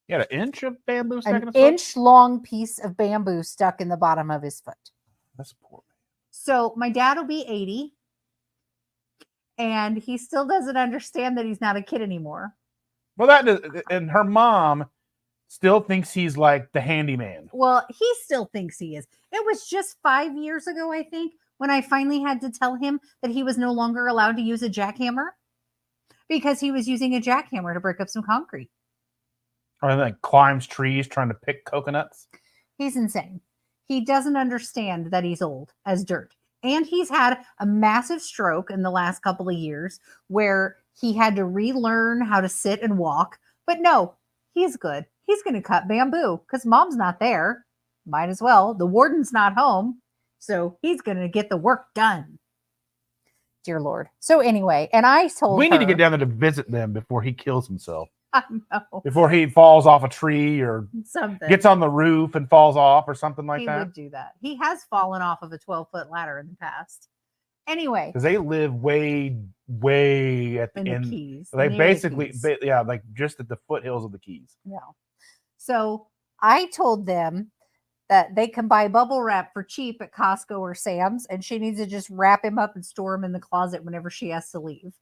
He had an inch of bamboo stuck in his An foot? inch-long piece of bamboo stuck in the bottom of his foot. That's poor. So my dad will be 80, and he still doesn't understand that he's not a kid anymore. Well, and her mom still thinks he's like the handyman. Well, he still thinks he is. It was just 5 years ago, I think, when I finally had to tell him that he was no longer allowed to use a jackhammer because he was using a jackhammer to break up some concrete. Or like climbs trees trying to pick coconuts. He's insane. He doesn't understand that he's old as dirt. And he's had a massive stroke in the last couple of years where he had to relearn how to sit and walk. But no, he's good. He's going to cut bamboo because mom's not there. Might as well. The warden's not home. So he's going to get the work done. Dear Lord. So anyway, and I told we her. need to get down there to visit them before he kills himself. I know. Before he falls off a tree or Something. gets on the roof and falls off or something like He that. would do that. He has fallen off of a 12-foot ladder in the past. Anyway. Because they live way, way at the end. The Keys. Like basically, Keys. yeah, like just at the foothills of the Keys. Yeah. So I told them that they can buy bubble wrap for cheap at Costco or Sam's, and she needs to just wrap him up and store him in the closet whenever she has to leave.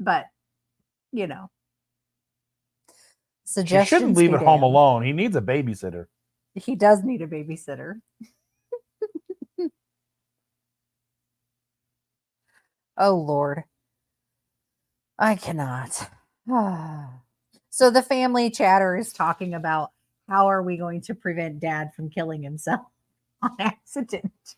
But, you know. She shouldn't leave at home alone. He needs a babysitter. He does need a babysitter. Oh, Lord. I cannot. So the family chatter is talking about how are we going to prevent Dad from killing himself on accident.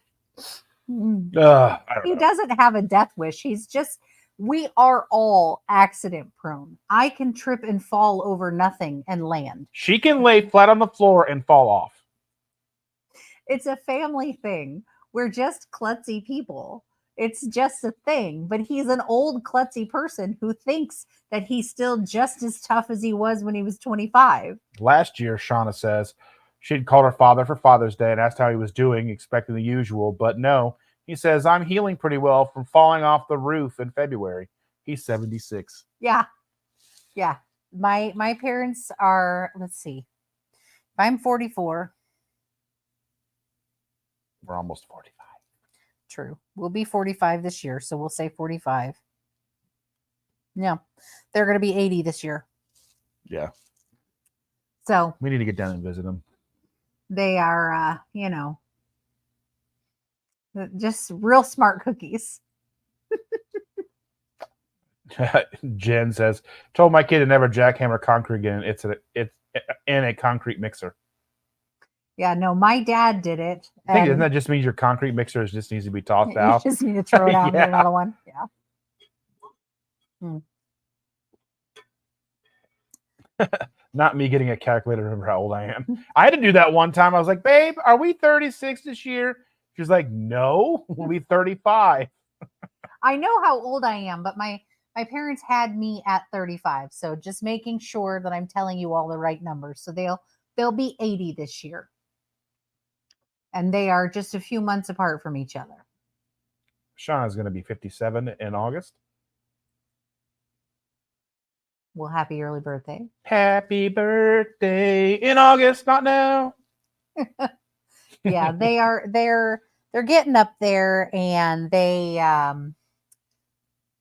He doesn't have a death wish. He's just, we are all accident prone. I can trip and fall over nothing and land. She can lay flat on the floor and fall off. It's a family thing. We're just klutzy people. It's just a thing. But he's an old klutzy person who thinks that he's still just as tough as he was when he was 25. Last year, Shauna says she'd called her father for Father's Day and asked how he was doing, expecting the usual. But no, he says, I'm healing pretty well from falling off the roof in February. He's 76. Yeah. Yeah. My parents are, let's see. I'm 44. We're almost 45. True. We'll be 45 this year, so we'll say 45. Yeah. They're going to be 80 this year. Yeah. So we need to get down and visit them. They are, just real smart cookies. Jen says, told my kid to never jackhammer concrete again. It's in a concrete mixer. Yeah, no, my dad did it. I think, doesn't that just mean your concrete mixer just needs to be tossed out? You just need to throw it out and get another one. Yeah. Not me getting a calculator to remember how old I am. I had to do that one time. I was like, babe, are we 36 this year? She was like, no, we'll be 35. I know how old I am, but my parents had me at 35. So just making sure that I'm telling you all the right numbers. So they'll be 80 this year. And they are just a few months apart from each other. Shauna's going to be 57 in August. Well, happy early birthday. Happy birthday in August, not now. Yeah, they're getting up there, and they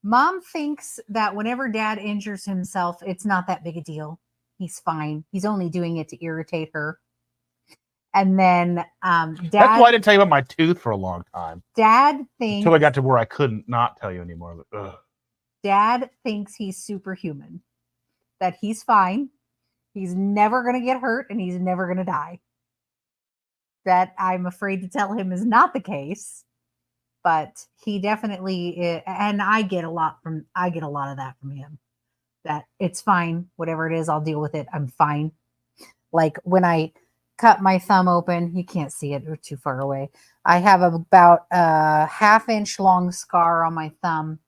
Mom thinks that whenever Dad injures himself, it's not that big a deal. He's fine. He's only doing it to irritate her. And then Dad. That's why I didn't tell you about my tooth for a long time. Dad thinks until I got to where I couldn't not tell you anymore. Like, ugh. Dad thinks he's superhuman. That he's fine. He's never going to get hurt, and he's never going to die. That I'm afraid to tell him is not the case. But he definitely is, and I get a lot of that from him. That it's fine, whatever it is, I'll deal with it. I'm fine. Like when I cut my thumb open, you can't see it, we're too far away. I have about a 1/2 inch long scar on my thumb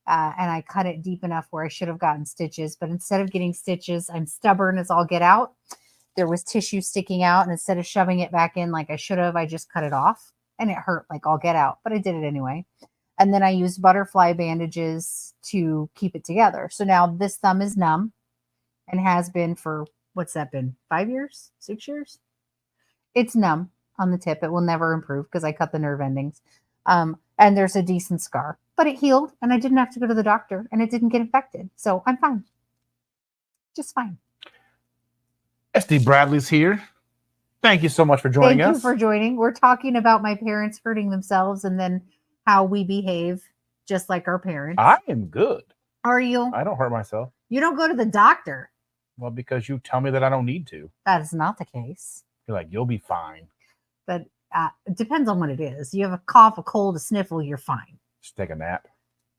and I cut it deep enough where I should have gotten stitches. But instead of getting stitches, I'm stubborn as all get out. There was tissue sticking out, and instead of shoving it back in like I should have, I just cut it off, and it hurt like all get out, but I did it anyway. And then I used butterfly bandages to keep it together. So now this thumb is numb and has been for, what's that been, 5 years, 6 years? It's numb on the tip. It will never improve because I cut the nerve endings. And there's a decent scar, but it healed and I didn't have to go to the doctor and it didn't get infected. So I'm fine. Just fine. SD Bradley's here. Thank you so much for joining us. Thank you for joining. We're talking about my parents hurting themselves and then how we behave just like our parents. I am good. Are you? I don't hurt myself. You don't go to the doctor. Well, because you tell me that I don't need to. That is not the case. You're like, you'll be fine. But it depends on what it is. You have a cough, a cold, a sniffle, you're fine. Just take a nap.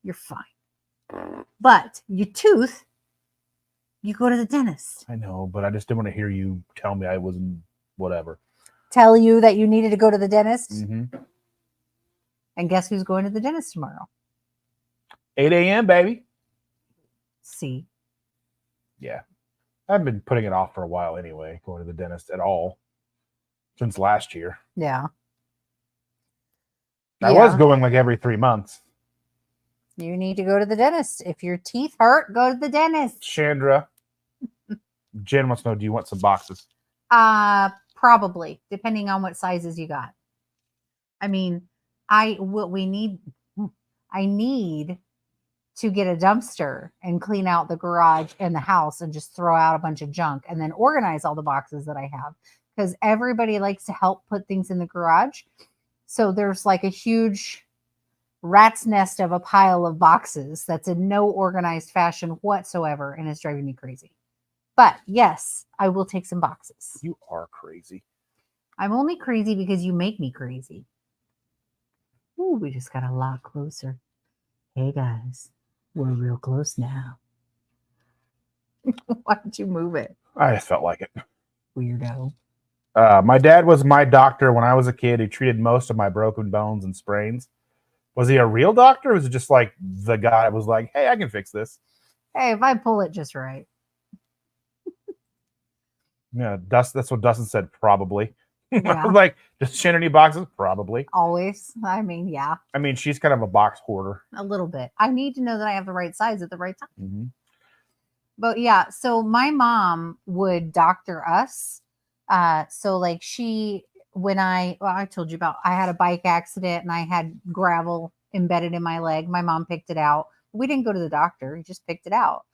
You're fine. But your tooth, you go to the dentist. I know, but I just didn't want to hear you tell me I wasn't whatever. Tell you that you needed to go to the dentist. Mm-hmm. And guess who's going to the dentist tomorrow? 8 a.m., baby. See? Yeah. I've been putting it off for a while anyway, going to the dentist at all. Since last year. Yeah. I was going like every 3 months. You need to go to the dentist. If your teeth hurt, go to the dentist. Chandra. Jen wants to know, do you want some boxes? Probably, depending on what sizes you got. I mean, I need to get a dumpster and clean out the garage and the house and just throw out a bunch of junk and then organize all the boxes that I have. Because everybody likes to help put things in the garage. So there's like a huge rat's nest of a pile of boxes that's in no organized fashion whatsoever, and it's driving me crazy. But yes, I will take some boxes. You are crazy. I'm only crazy because you make me crazy. Ooh, we just got a lot closer. Hey guys, we're real close now. Why don't you move it? I just felt like it. Weirdo. My dad was my doctor when I was a kid. He treated most of my broken bones and sprains. Was he a real doctor? Or was it just like the guy that was like, hey, I can fix this? Hey, if I pull it just right. Yeah, that's what Dustin said, probably. Yeah. Like, does Shannon need boxes? Probably. Always. I mean, yeah. I mean, she's kind of a box hoarder. A little bit. I need to know that I have the right size at the right time. Mm-hmm. But yeah, so my mom would doctor us. So like when I told you about, I had a bike accident and I had gravel embedded in my leg. My mom picked it out. We didn't go to the doctor. We just picked it out.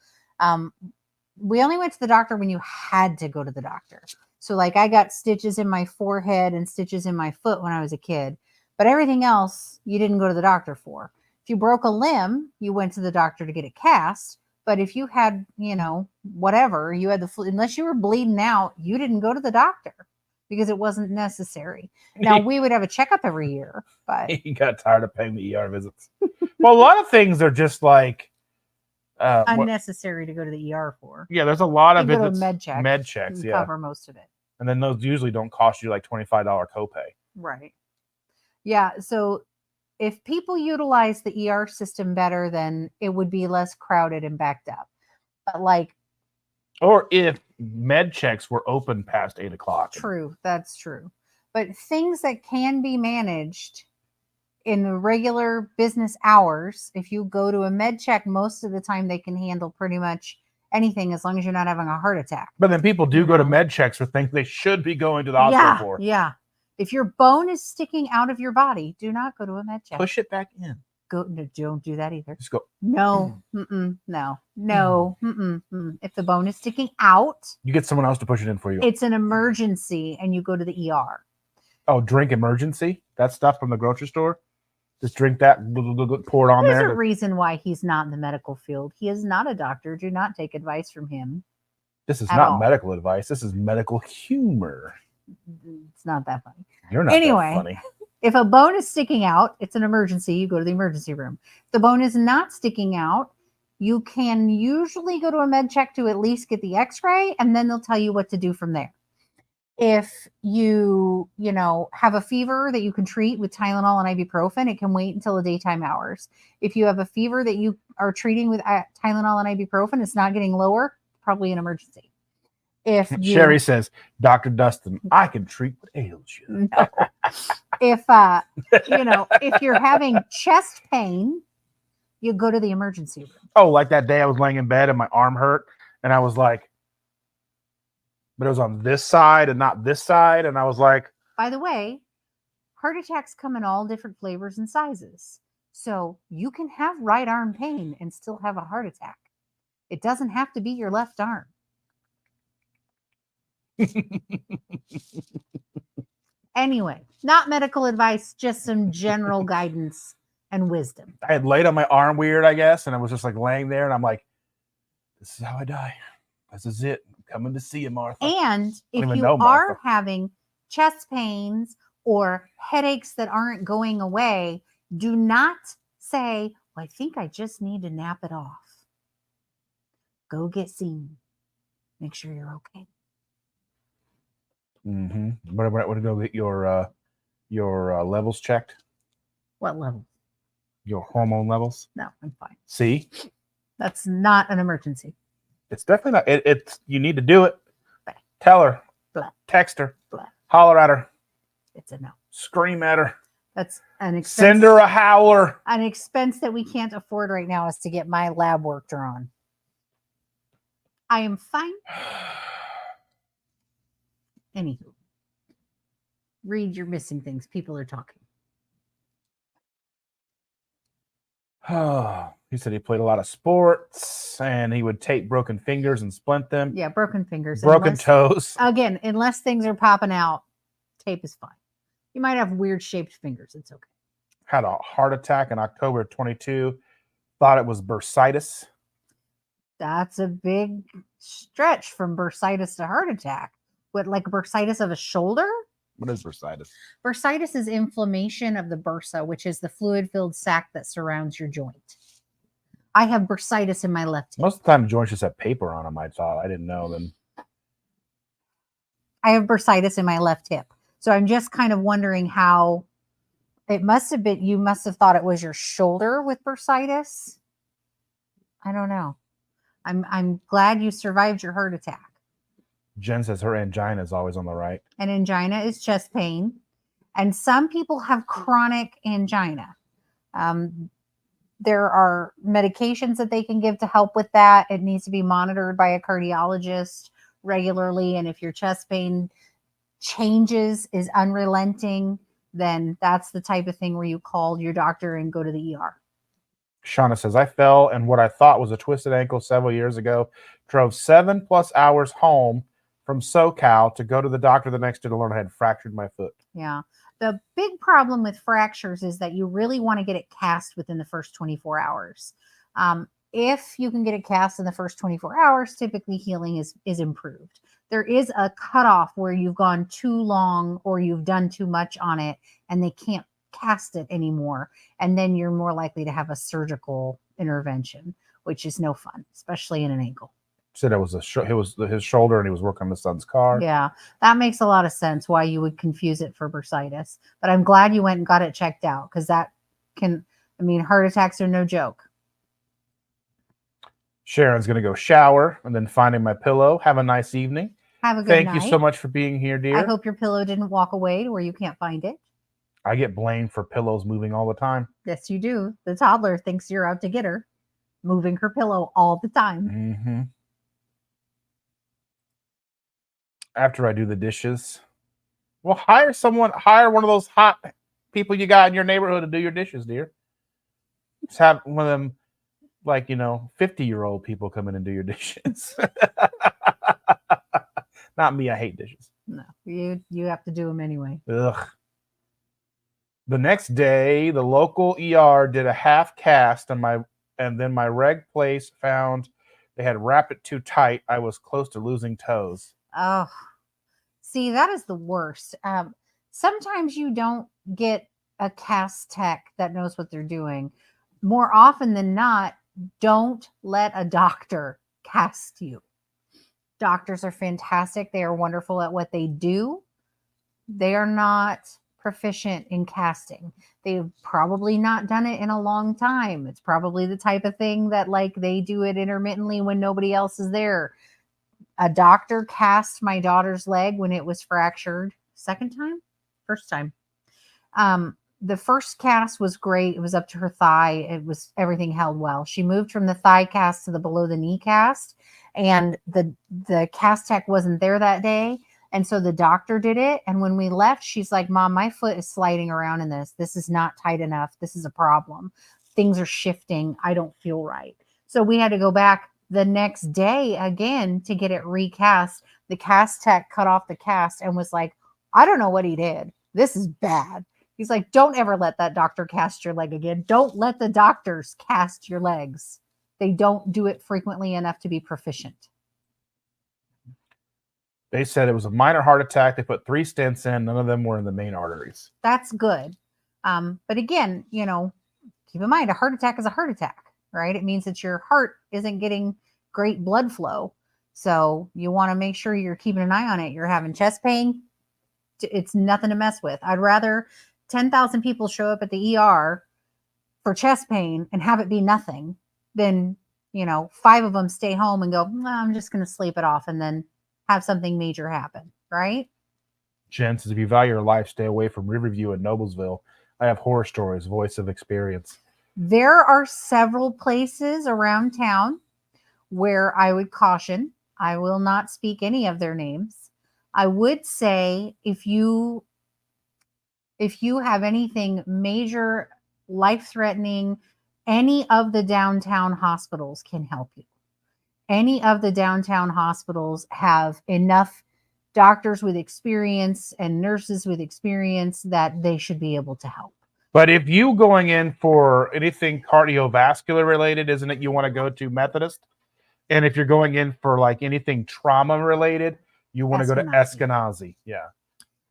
We only went to the doctor when you had to go to the doctor. So like I got stitches in my forehead and stitches in my foot when I was a kid, but everything else you didn't go to the doctor for. If you broke a limb, you went to the doctor to get it cast. But if you had, whatever, you had the flu, unless you were bleeding out, you didn't go to the doctor because it wasn't necessary. Now, we would have a checkup every year, but he got tired of paying the ER visits. Well, a lot of things are just like unnecessary to go to the ER for. Yeah, there's a lot of visits. Med checks, yeah. Cover most of it. And then those usually don't cost you like $25 copay. Right. Yeah, so if people utilize the ER system better, then it would be less crowded and backed up. But or if med checks were open past 8 o'clock. True, that's true. But things that can be managed in the regular business hours, if you go to a med check, most of the time they can handle pretty much anything as long as you're not having a heart attack. But then people do go to med checks for things they should be going to the hospital for. Yeah. If your bone is sticking out of your body, do not go to a med check. Push it back in. No, don't do that either. Just go. No. No. If the bone is sticking out, you get someone else to push it in for you. It's an emergency and you go to the ER. Oh, drink emergency? That stuff from the grocery store? Just drink that, pour it on there. There's a reason why he's not in the medical field. He is not a doctor. Do not take advice from him. This is not medical advice. This is medical humor. It's not that funny. You're not that funny. If a bone is sticking out, it's an emergency. You go to the emergency room. If the bone is not sticking out, you can usually go to a med check to at least get the x-ray, and then they'll tell you what to do from there. If you have a fever that you can treat with Tylenol and ibuprofen, it can wait until the daytime hours. If you have a fever that you are treating with Tylenol and ibuprofen, it's not getting lower, probably an emergency. If Sherry you says, Dr. Dustin, I can treat what ails you. no, if if you're having chest pain, you go to the emergency room. Oh, like that day I was laying in bed and my arm hurt, and I was like, but it was on this side and not this side, and I was like, By the way, heart attacks come in all different flavors and sizes. So you can have right arm pain and still have a heart attack. It doesn't have to be your left arm. Anyway, not medical advice, just some general guidance and wisdom. I had laid on my arm weird, I guess, and I was just like laying there, and I'm like, this is how I die. This is it. I'm coming to see you, Martha. And if you know are Martha. having chest pains or headaches that aren't going away, do not say, well, I think I just need to nap it off. Go get seen. Make sure you're okay. Mm-hmm. What to go get your levels checked? What level? Your hormone levels? No, I'm fine. See? That's not an emergency. It's definitely not. It's you need to do it. Blah. Tell her. Blah. Text her. Blah. Holler at her. It's a no. Scream at her. That's an expense. Send her a howler. An expense that we can't afford right now is to get my lab worked on. I am fine. Anywho, read your missing things. People are talking. Oh, he said he played a lot of sports and he would tape broken fingers and splint them. Yeah, broken fingers. Broken toes. Again, unless things are popping out, tape is fine. You might have weird shaped fingers. It's okay. Had a heart attack in October of 22. Thought it was bursitis. That's a big stretch from bursitis to heart attack. What, like bursitis of a shoulder? What is bursitis? Bursitis is inflammation of the bursa, which is the fluid-filled sac that surrounds your joint. I have bursitis in my left hip. Most of the time, joints just have paper on them, I thought. I didn't know them. I have bursitis in my left hip. So I'm just kind of wondering how it must have been, you must have thought it was your shoulder with bursitis. I don't know. I'm glad you survived your heart attack. Jen says her angina is always on the right. And angina is chest pain. And some people have chronic angina. There are medications that they can give to help with that. It needs to be monitored by a cardiologist regularly. And if your chest pain changes, is unrelenting, then that's the type of thing where you call your doctor and go to the ER. Shauna says, I fell in what I thought was a twisted ankle several years ago. Drove 7+ hours home from SoCal to go to the doctor the next day to learn I had fractured my foot. Yeah. The big problem with fractures is that you really want to get it cast within the first 24 hours. If you can get it cast in the first 24 hours, typically healing is improved. There is a cutoff where you've gone too long or you've done too much on it and they can't cast it anymore. And then you're more likely to have a surgical intervention, which is no fun, especially in an ankle. Said it was his shoulder and he was working on his son's car. Yeah, that makes a lot of sense why you would confuse it for bursitis. But I'm glad you went and got it checked out because that can, heart attacks are no joke. Sharon's going to go shower and then finding my pillow. Have a nice evening. Have a good night. Thank you so much for being here, dear. I hope your pillow didn't walk away to where you can't find it. I get blamed for pillows moving all the time. Yes, you do. The toddler thinks you're out to get her, moving her pillow all the time. Mm-hmm. After I do the dishes, well, hire one of those hot people you got in your neighborhood to do your dishes, dear. Just have one of them, 50-year-old people come in and do your dishes. Not me. I hate dishes. No, you have to do them anyway. Ugh. The next day, the local ER did a half cast and then my reg place found they had wrapped it too tight. I was close to losing toes. Oh, see, that is the worst. Sometimes you don't get a cast tech that knows what they're doing. More often than not, don't let a doctor cast you. Doctors are fantastic. They are wonderful at what they do. They are not proficient in casting. They've probably not done it in a long time. It's probably the type of thing that like they do it intermittently when nobody else is there. A doctor cast my daughter's leg when it was fractured. Second time? First time. The first cast was great. It was up to her thigh. It was everything held well. She moved from the thigh cast to the below the knee cast, and the cast tech wasn't there that day. And so the doctor did it. And when we left, she's like, Mom, my foot is sliding around in this. This is not tight enough. This is a problem. Things are shifting. I don't feel right. So we had to go back the next day again to get it recast. The cast tech cut off the cast and was like, I don't know what he did. This is bad. He's like, don't ever let that doctor cast your leg again. Don't let the doctors cast your legs. They don't do it frequently enough to be proficient. They said it was a minor heart attack. They put 3 stents in. None of them were in the main arteries. That's good. But again, you know, keep in mind, a heart attack is a heart attack, right? It means that your heart isn't getting great blood flow. So you want to make sure you're keeping an eye on it. You're having chest pain. It's nothing to mess with. I'd rather 10,000 people show up at the ER for chest pain and have it be nothing than, you know, 5 of them stay home and go, no, I'm just going to sleep it off and then have something major happen, right? Jen says, if you value your life, stay away from Riverview and Noblesville. I have horror stories, voice of experience. There are several places around town where I would caution. I will not speak any of their names. I would say if you have anything major, life-threatening, any of the downtown hospitals can help you. Any of the downtown hospitals have enough doctors with experience and nurses with experience that they should be able to help. But if you going in for anything cardiovascular related, isn't it you want to go to Methodist? And if you're going in for like anything trauma related, you want to go to Eskenazi. Yeah.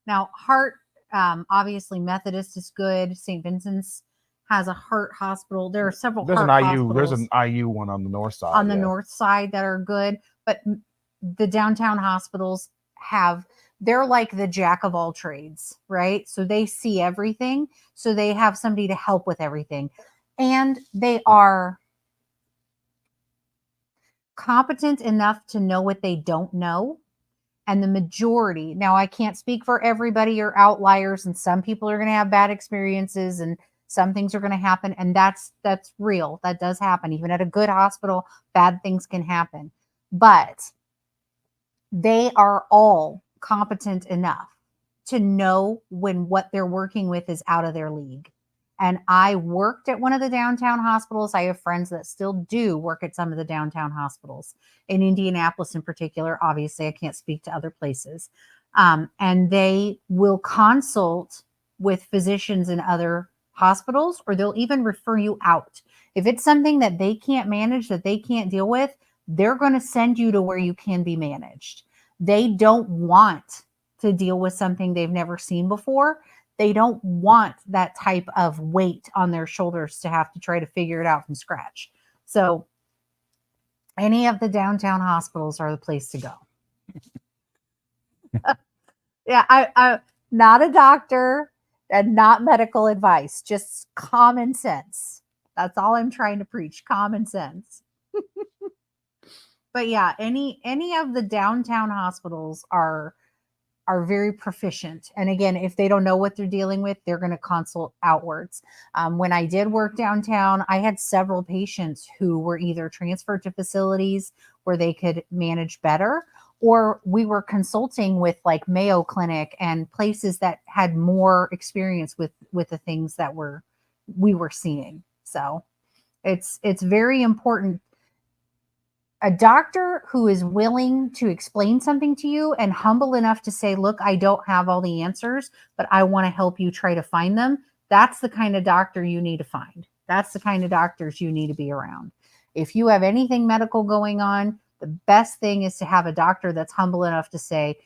Now, heart, obviously Methodist is good. St. Vincent's has a heart hospital. There are several There's heart an IU. hospitals. There's an IU one on the north side. On the north side that are good. But the downtown hospitals they're like the jack of all trades, right? So they see everything. So they have somebody to help with everything. And they are competent enough to know what they don't know. And the majority, now I can't speak for everybody, or outliers, and some people are going to have bad experiences and some things are going to happen. And that's real. That does happen. Even at a good hospital, bad things can happen. But they are all competent enough to know when what they're working with is out of their league. And I worked at one of the downtown hospitals. I have friends that still do work at some of the downtown hospitals in Indianapolis in particular. Obviously, I can't speak to other places. And they will consult with physicians in other hospitals, or they'll even refer you out. If it's something that they can't manage, that they can't deal with, they're going to send you to where you can be managed. They don't want to deal with something they've never seen before. They don't want that type of weight on their shoulders to have to try to figure it out from scratch. So any of the downtown hospitals are the place to go. Yeah, I not a doctor and not medical advice, just common sense. That's all I'm trying to preach, common sense. But yeah, any of the downtown hospitals are very proficient. And again, if they don't know what they're dealing with, they're going to consult outwards. When I did work downtown, I had several patients who were either transferred to facilities where they could manage better, or we were consulting with like Mayo Clinic and places that had more experience with the things that we were seeing. So it's very important. A doctor who is willing to explain something to you and humble enough to say, look, I don't have all the answers, but I want to help you try to find them. That's the kind of doctor you need to find. That's the kind of doctors you need to be around. If you have anything medical going on, the best thing is to have a doctor that's humble enough to say,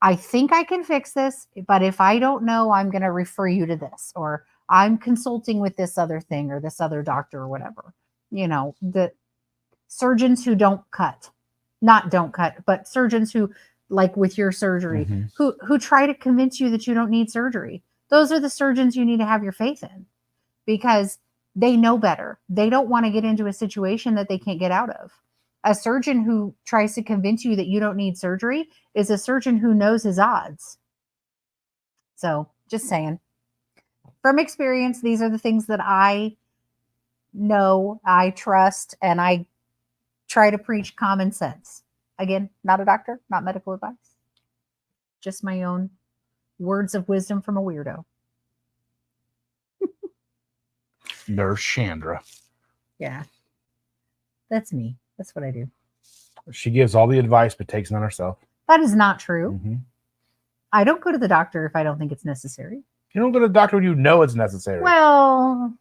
I think I can fix this, but if I don't know, I'm going to refer you to this, or I'm consulting with this other thing or this other doctor or whatever. You know, the surgeons who don't cut. not don't cut, but surgeons who, like with your surgery, Mhm. who try to convince you that you don't need surgery. Those are the surgeons you need to have your faith in, because they know better. They don't want to get into a situation that they can't get out of. A surgeon who tries to convince you that you don't need surgery is a surgeon who knows his odds. So, just saying. From experience, these are the things that I know, I trust, and I try to preach common sense. Again, not a doctor, not medical advice. Just my own words of wisdom from a weirdo. Nurse Chandra. Yeah. That's me. That's what I do. She gives all the advice but takes none herself. That is not true. Mhm. I don't go to the doctor if I don't think it's necessary. You don't go to the doctor when you know it's necessary. Well,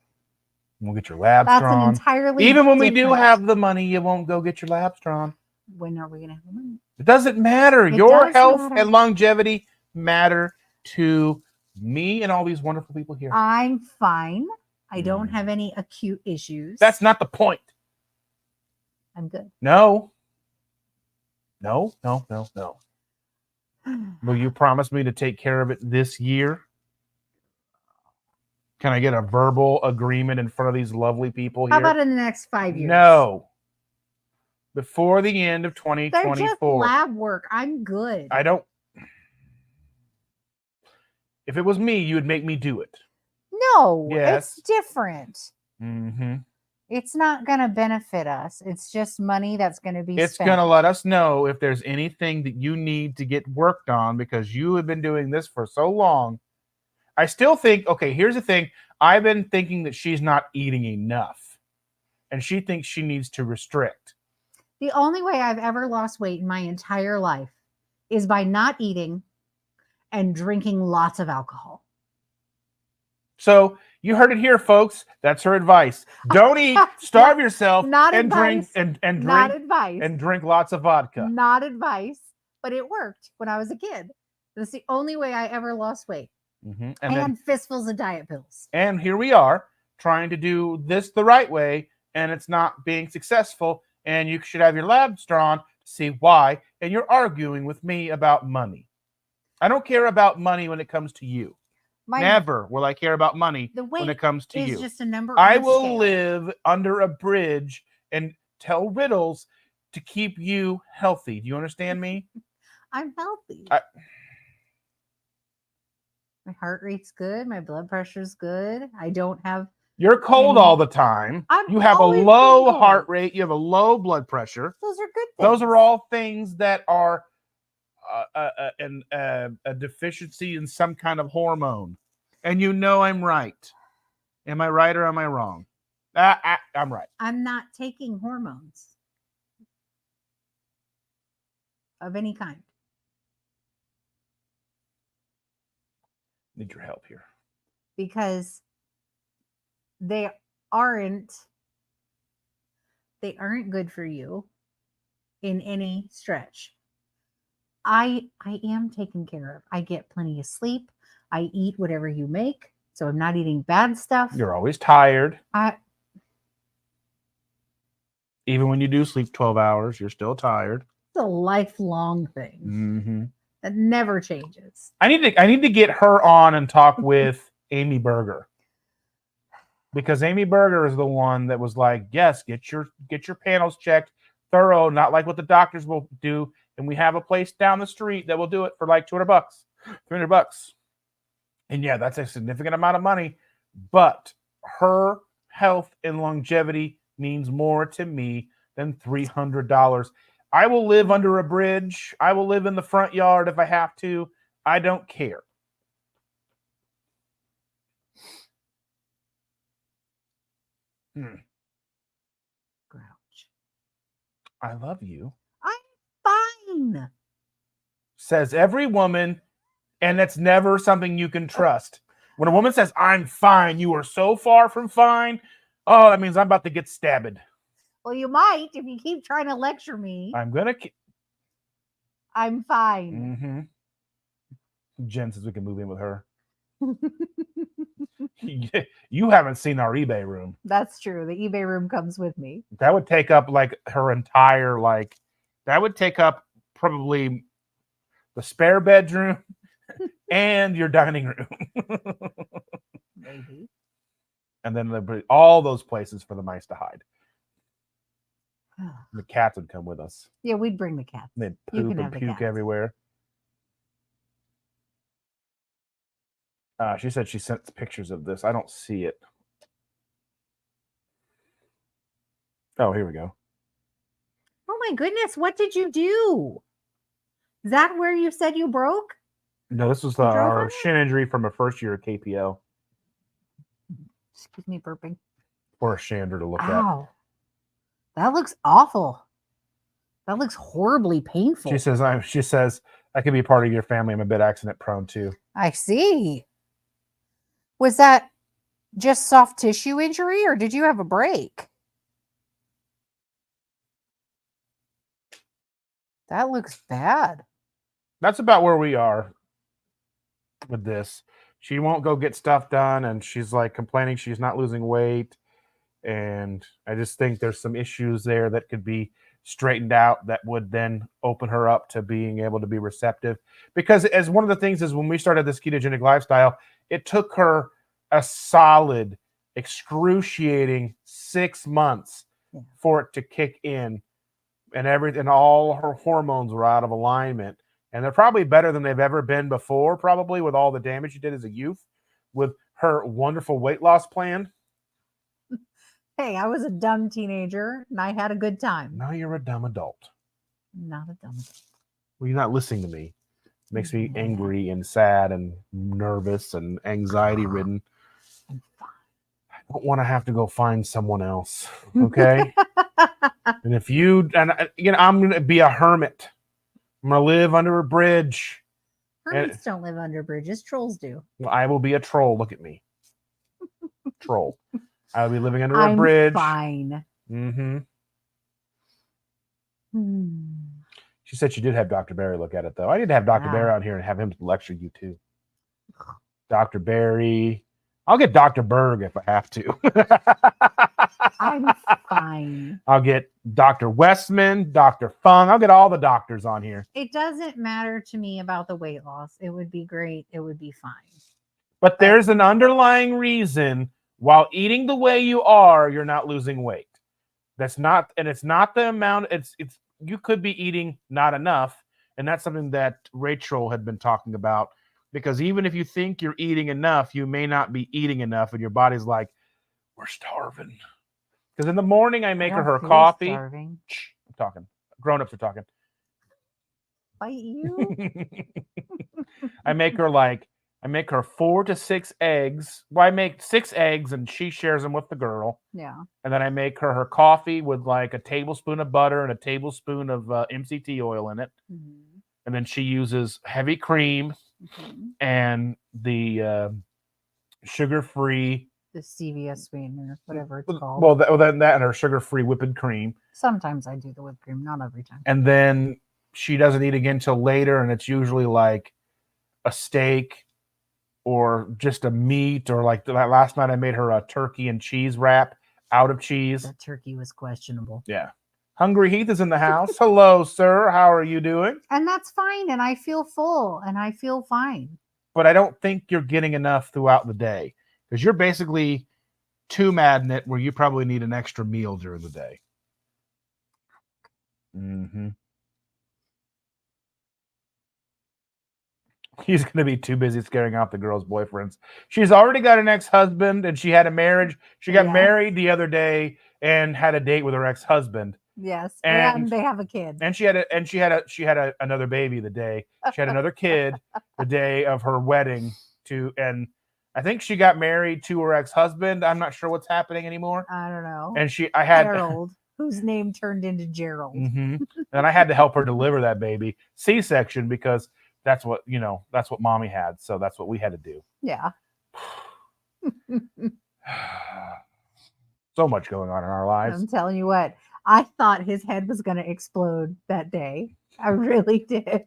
We'll get your labs that's an drawn. entirely Even when we do different- have the money, you won't go get your labs drawn. When are we going to have the money? It doesn't matter. It Your does health matter. and longevity matter to me and all these wonderful people here. I'm fine. I don't Mm. have any acute issues. That's not the point. I'm good. No. No. Will you promise me to take care of it this year? Can I get a verbal agreement in front of these lovely people here? How about in the next 5 years? No. Before the end of They're just 2024. lab work. I'm good. I don't. If it was me, you would make me do it. No, Yes. it's different. Mm-hmm. It's not going to benefit us. It's just money that's going to be It's spent. going to let us know if there's anything that you need to get worked on because you have been doing this for so long. I still think, okay, here's the thing. I've been thinking that she's not eating enough, and she thinks she needs to restrict. The only way I've ever lost weight in my entire life is by not eating and drinking lots of alcohol. So you heard it here, folks. That's her advice. Don't eat, starve yourself, Not and advice. drink and Not drink advice. and drink lots of vodka. Not advice, but it worked when I was a kid. That's the only way I ever lost weight. Mm-hmm. And fistfuls of diet pills. And here we are trying to do this the right way, and it's not being successful. And you should have your labs drawn to see why. And you're arguing with me about money. I don't care about money when it comes to you. Never will I care about money The weight when it comes to is you. just a number. I on a will scale. live under a bridge and tell riddles to keep you healthy. Do you understand me? I'm healthy. My heart rate's good. My blood pressure's good. I don't have. You're cold all the time. I'm You have a always low been cold. heart rate. You have a low blood pressure. Those are good things. Those are all things that are a deficiency in some kind of hormone. And you know I'm right. Am I right or am I wrong? I'm right. I'm not taking hormones of any kind. Need your help here. Because they aren't good for you in any stretch. I am taken care of. I get plenty of sleep. I eat whatever you make, so I'm not eating bad stuff. You're always tired. I Even when you do sleep 12 hours, you're still tired. It's a lifelong thing Mm-hmm. that never changes. I need to get her on and talk with Amy Berger. Because Amy Berger is the one that was like, yes, get your panels checked, thorough, not like what the doctors will do. And we have a place down the street that will do it for like $200, $300. And yeah, that's a significant amount of money. But her health and longevity means more to me than $300. I will live under a bridge. I will live in the front yard if I have to. I don't care. Grouch. I love you. I'm fine. Says every woman, and that's never something you can trust. When a woman says, I'm fine, you are so far from fine. Oh, that means I'm about to get stabbed. Well, you might if you keep trying to lecture me. I'm going to... I'm fine. Mm-hmm. Jen says we can move in with her. You haven't seen our eBay room. That's true. The eBay room comes with me. That would take up like her entire, like, That would take up probably the spare bedroom and your dining room. Maybe. And then there'd be all those places for the mice to hide. The cats would come with us. Yeah, we'd bring the cats. They'd You poop can and have the puke cats. everywhere. She said she sent pictures of this. I don't see it. Oh, here we go. Oh my goodness, what did you do? Is that where you said you broke? No, this was You drove on our it? shin injury from a first year KPO Excuse me, burping. for a shander to look at. Ow. That looks awful. That looks horribly painful. She says I could be part of your family. I'm a bit accident prone too. I see. Was that just soft tissue injury or did you have a break? That looks bad. That's about where we are with this. She won't go get stuff done, and she's like complaining she's not losing weight. And I just think there's some issues there that could be straightened out that would then open her up to being able to be receptive. Because as one of the things is when we started this ketogenic lifestyle, it took her a solid, excruciating 6 months for it to kick in, and all her hormones were out of alignment. And they're probably better than they've ever been before, probably with all the damage she did as a youth with her wonderful weight loss plan. Hey, I was a dumb teenager and I had a good time. Now you're a dumb adult. Not a dumb adult. Well, you're not listening to me. It makes me Yeah. angry and sad and nervous and anxiety ridden. I'm fine. I don't want to have to go find someone else. Okay. And if I'm going to be a hermit. I'm going to live under a bridge. Hermits don't live under bridges. Trolls do. Well, I will be a troll. Look at me. Troll. I will be living under a bridge. Fine. Mm-hmm. She said she did have Dr. Barry look at it, though. I need to have Dr. Barry out here and have him lecture you, too. Dr. Barry. I'll get Dr. Berg if I have to. I'm fine. I'll get Dr. Westman, Dr. Fung. I'll get all the doctors on here. It doesn't matter to me about the weight loss. It would be great. It would be fine. But there's an underlying reason while eating the way you are, you're not losing weight. It's not the amount. It's you could be eating not enough, and that's something that Rachel had been talking about. Because even if you think you're eating enough, you may not be eating enough, and your body's like, we're starving. Because in the morning I make her coffee. Starving. I'm talking. Grown-ups are talking. Bite you? I make her 4 to 6 eggs. Well, I make 6 eggs and she shares them with the girl. Yeah. And then I make her coffee with like a tablespoon of butter and a tablespoon of MCT oil in it. Mm-hmm. And then she uses heavy cream and the sugar-free. The stevia sweetener, whatever it's called. Well, then that and her sugar-free whipped cream. Sometimes I do the whipped cream, not every time. And then she doesn't eat again till later, and it's usually like a steak or just a meat, or like that last night I made her a turkey and cheese wrap out of cheese. That turkey was questionable. Yeah. Hungry Heath is in the house. Hello, sir. How are you doing? And that's fine. And I feel full and I feel fine. But I don't think you're getting enough throughout the day because you're basically too madness where you probably need an extra meal during the day. Mm-hmm. He's going to be too busy scaring off the girls' boyfriends. She's already got an ex-husband and she had a marriage. She got married the other day and had a date with her ex-husband. Yes, and they have a kid. And she had another baby the day. She had another kid the day of her wedding and I think she got married to her ex-husband. I'm not sure what's happening anymore. I don't know. And I had Gerald, whose name turned into Gerald. Mm-hmm. And I had to help her deliver that baby C-section because that's what mommy had. So that's what we had to do. Yeah. So much going on in our lives. I'm telling you what, I thought his head was going to explode that day. I really did.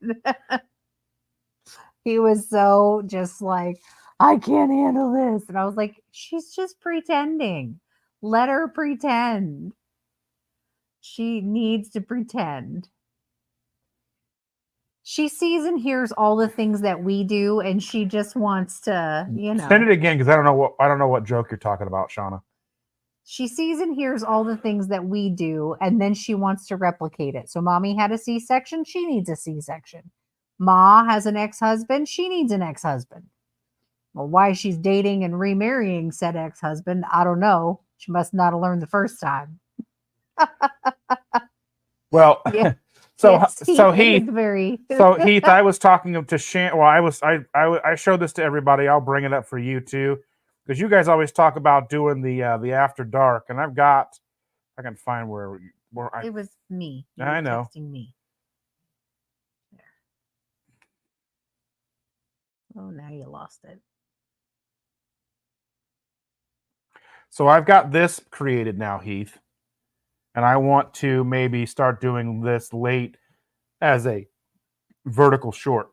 He was so just like, I can't handle this. And I was like, she's just pretending. Let her pretend. She needs to pretend. She sees and hears all the things that we do, and she just wants to, Send it again because I don't know what joke you're talking about, Shauna. She sees and hears all the things that we do, and then she wants to replicate it. So mommy had a C-section, she needs a C-section. Ma has an ex-husband, she needs an ex-husband. Well, why she's dating and remarrying said ex-husband, I don't know. She must not have learned the first time. Well, Yeah. so Yes, so Heath Heath, is very so Heath, I was talking to Shan. Well, I showed this to everybody. I'll bring it up for you too, because you guys always talk about doing the after dark, and I can find where I. It was me. You I were know. texting me. There. Oh, now you lost it. So I've got this created now, Heath, and I want to maybe start doing this late as a vertical short.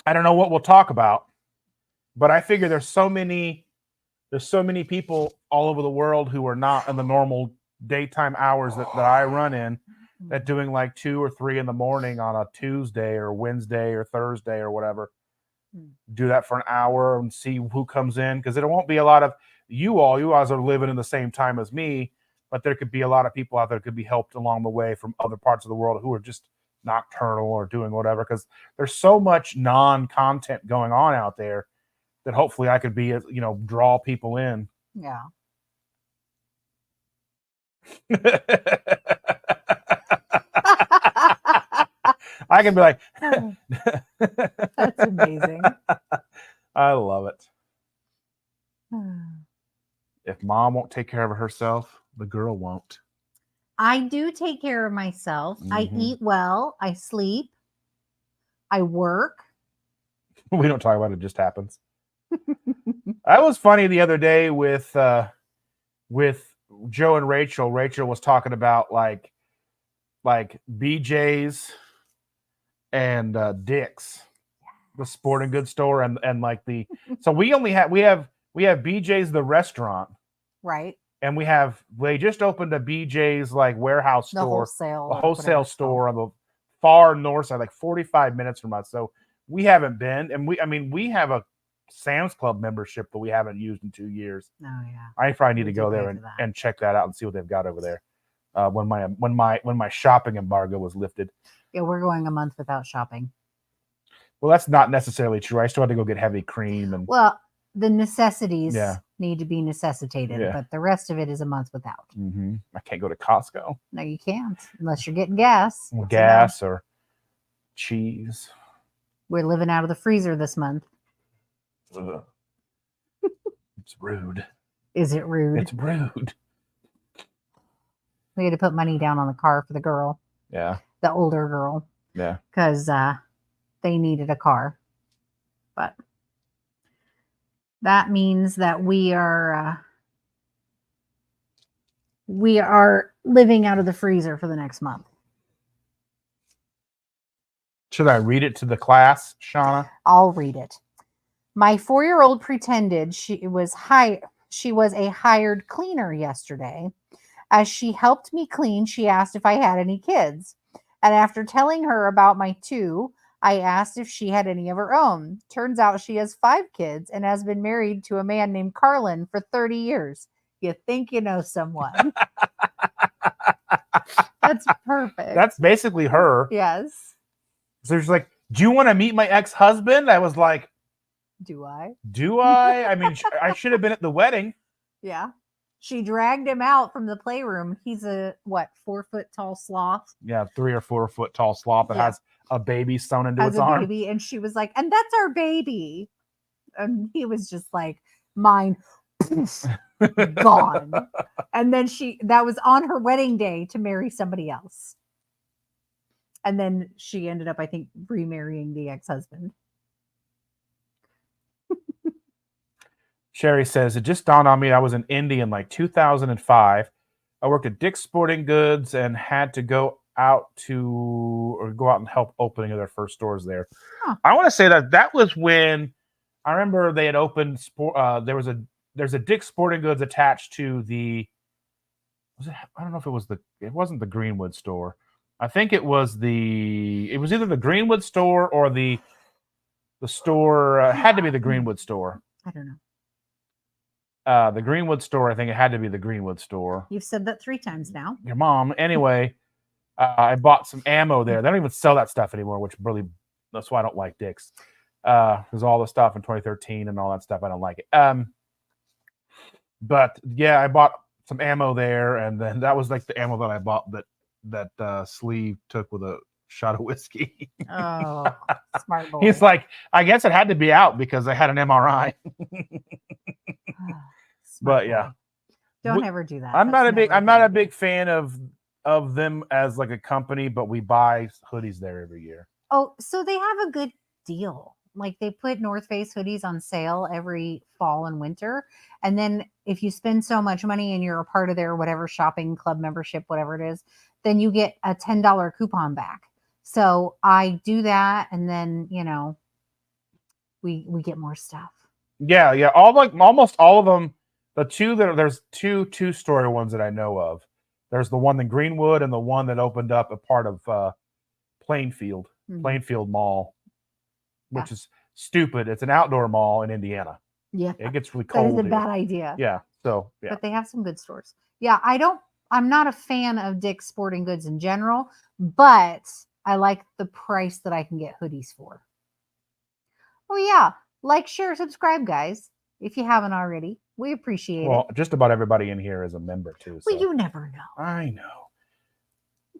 I don't know what we'll talk about, but I figure there's so many people all over the world who are not in the normal daytime hours that I run in, that doing like 2 or 3 in the morning on a Tuesday or Wednesday or Thursday or whatever. Do that for an hour and see who comes in, because there won't be a lot of you guys are living in the same time as me, but there could be a lot of people out there that could be helped along the way from other parts of the world who are just nocturnal or doing whatever, because there's so much non-content going on out there that hopefully I could be, draw people in. Yeah. I can be like, that's amazing. I love it. If mom won't take care of herself, the girl won't. I do take care of myself. I eat well. I sleep. I work. We don't talk about it. It just happens. That was funny the other day with Joe and Rachel. Rachel was talking about like BJ's and Dick's, the sporting goods store, and like the so we have BJ's the restaurant, right, and they just opened a BJ's like warehouse store, a wholesale store on the far north side, like 45 minutes from us. So we haven't been, and we have a Sam's Club membership, but we haven't used in 2 years. Oh yeah, I probably need to go there and check that out and see what they've got over there. When my shopping embargo was lifted. Yeah, we're going a month without shopping. Well, that's not necessarily true. I still had to go get heavy cream and. Well, the necessities need to be necessitated, but the rest of it is a month without. I can't go to Costco. No, you can't unless you're getting gas. Gas or cheese. We're living out of the freezer this month. It's rude. Is it rude? It's rude. We had to put money down on the car for the girl. Yeah. The older girl. Yeah. Because they needed a car. But that means that we are living out of the freezer for the next month. Should I read it to the class, Shauna? I'll read it. My 4-year-old pretended she was a hired cleaner yesterday. As she helped me clean, she asked if I had any kids. And after telling her about my 2, I asked if she had any of her own. Turns out she has 5 kids and has been married to a man named Carlin for 30 years. You think you know someone. That's perfect. That's basically her. Yes. So she's like, do you want to meet my ex-husband? I was like, do I? I mean, I should have been at the wedding. Yeah. She dragged him out from the playroom. He's a 4-foot tall sloth? Yeah, 3 or 4 foot tall sloth that has a baby sewn into its arm. Baby, and she was like, and that's our baby. And he was just like, mine, gone. And then that was on her wedding day to marry somebody else. And then she ended up, I think, remarrying the ex-husband. Sherry says, it just dawned on me I was in Indy in like 2005. I worked at Dick's Sporting Goods and had to go out and help opening of their first stores there. Huh. I want to say that was when I remember they had opened there's a Dick's Sporting Goods attached to I don't know if it wasn't the Greenwood store. I think it was either the Greenwood store or the store had to be the Greenwood store. I don't know. The Greenwood store, I think it had to be the Greenwood store. You've said that 3 times now. Your mom. Anyway, I bought some ammo there. They don't even sell that stuff anymore, which really, that's why I don't like Dick's. Because all the stuff in 2013 and all that stuff, I don't like it. But yeah, I bought some ammo there, and then that was like the ammo that I bought that Sleeve took with a shot of whiskey. Oh, smart boy. He's like, I guess it had to be out because I had an MRI. But yeah, don't ever do that. I'm not a big fan of them as like a company, but we buy hoodies there every year. Oh, so they have a good deal. Like they put North Face hoodies on sale every fall and winter. And then if you spend so much money and you're a part of their whatever shopping club membership, whatever it is, then you get a $10 coupon back. So I do that. And then, we get more stuff. Yeah. Yeah. Almost all of them. There's two-story ones that I know of. There's the one in Greenwood and the one that opened up a part of Plainfield Mall, which is stupid. It's an outdoor mall in Indiana. Yeah. It gets really cold. That is a bad idea. Yeah. So, yeah. But they have some good stores. Yeah. I'm not a fan of Dick's Sporting Goods in general, but I like the price that I can get hoodies for. Oh, yeah. Like, share, subscribe, guys. If you haven't already, we appreciate it. Well, just about everybody in here is a member, too. Well, you never know. I know.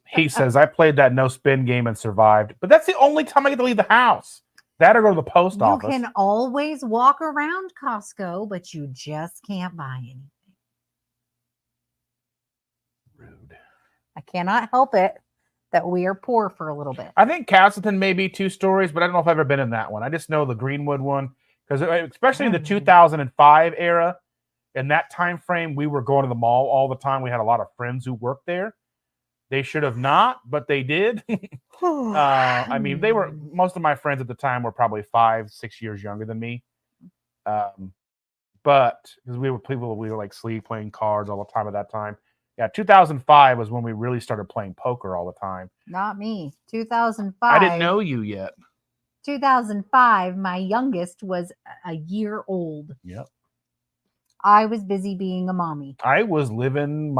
He says, I played that no spin game and survived, but that's the only time I get to leave the house. That or go to the post office. You can always walk around Costco, but you just can't buy anything. Rude. I cannot help it that we are poor for a little bit. I think Castleton may be 2 stories, but I don't know if I've ever been in that one. I just know the Greenwood one, because especially in the 2005 era, in that time frame, we were going to the mall all the time. We had a lot of friends who worked there. They should have not, but they did. I mean, most of my friends at the time were probably 5-6 years younger than me. But because we were like Sleeve playing cards all the time at that time. Yeah, 2005 was when we really started playing poker all the time. Not me. 2005. I didn't know you yet. 2005, my youngest was a year old. Yep. I was busy being a mommy. I was living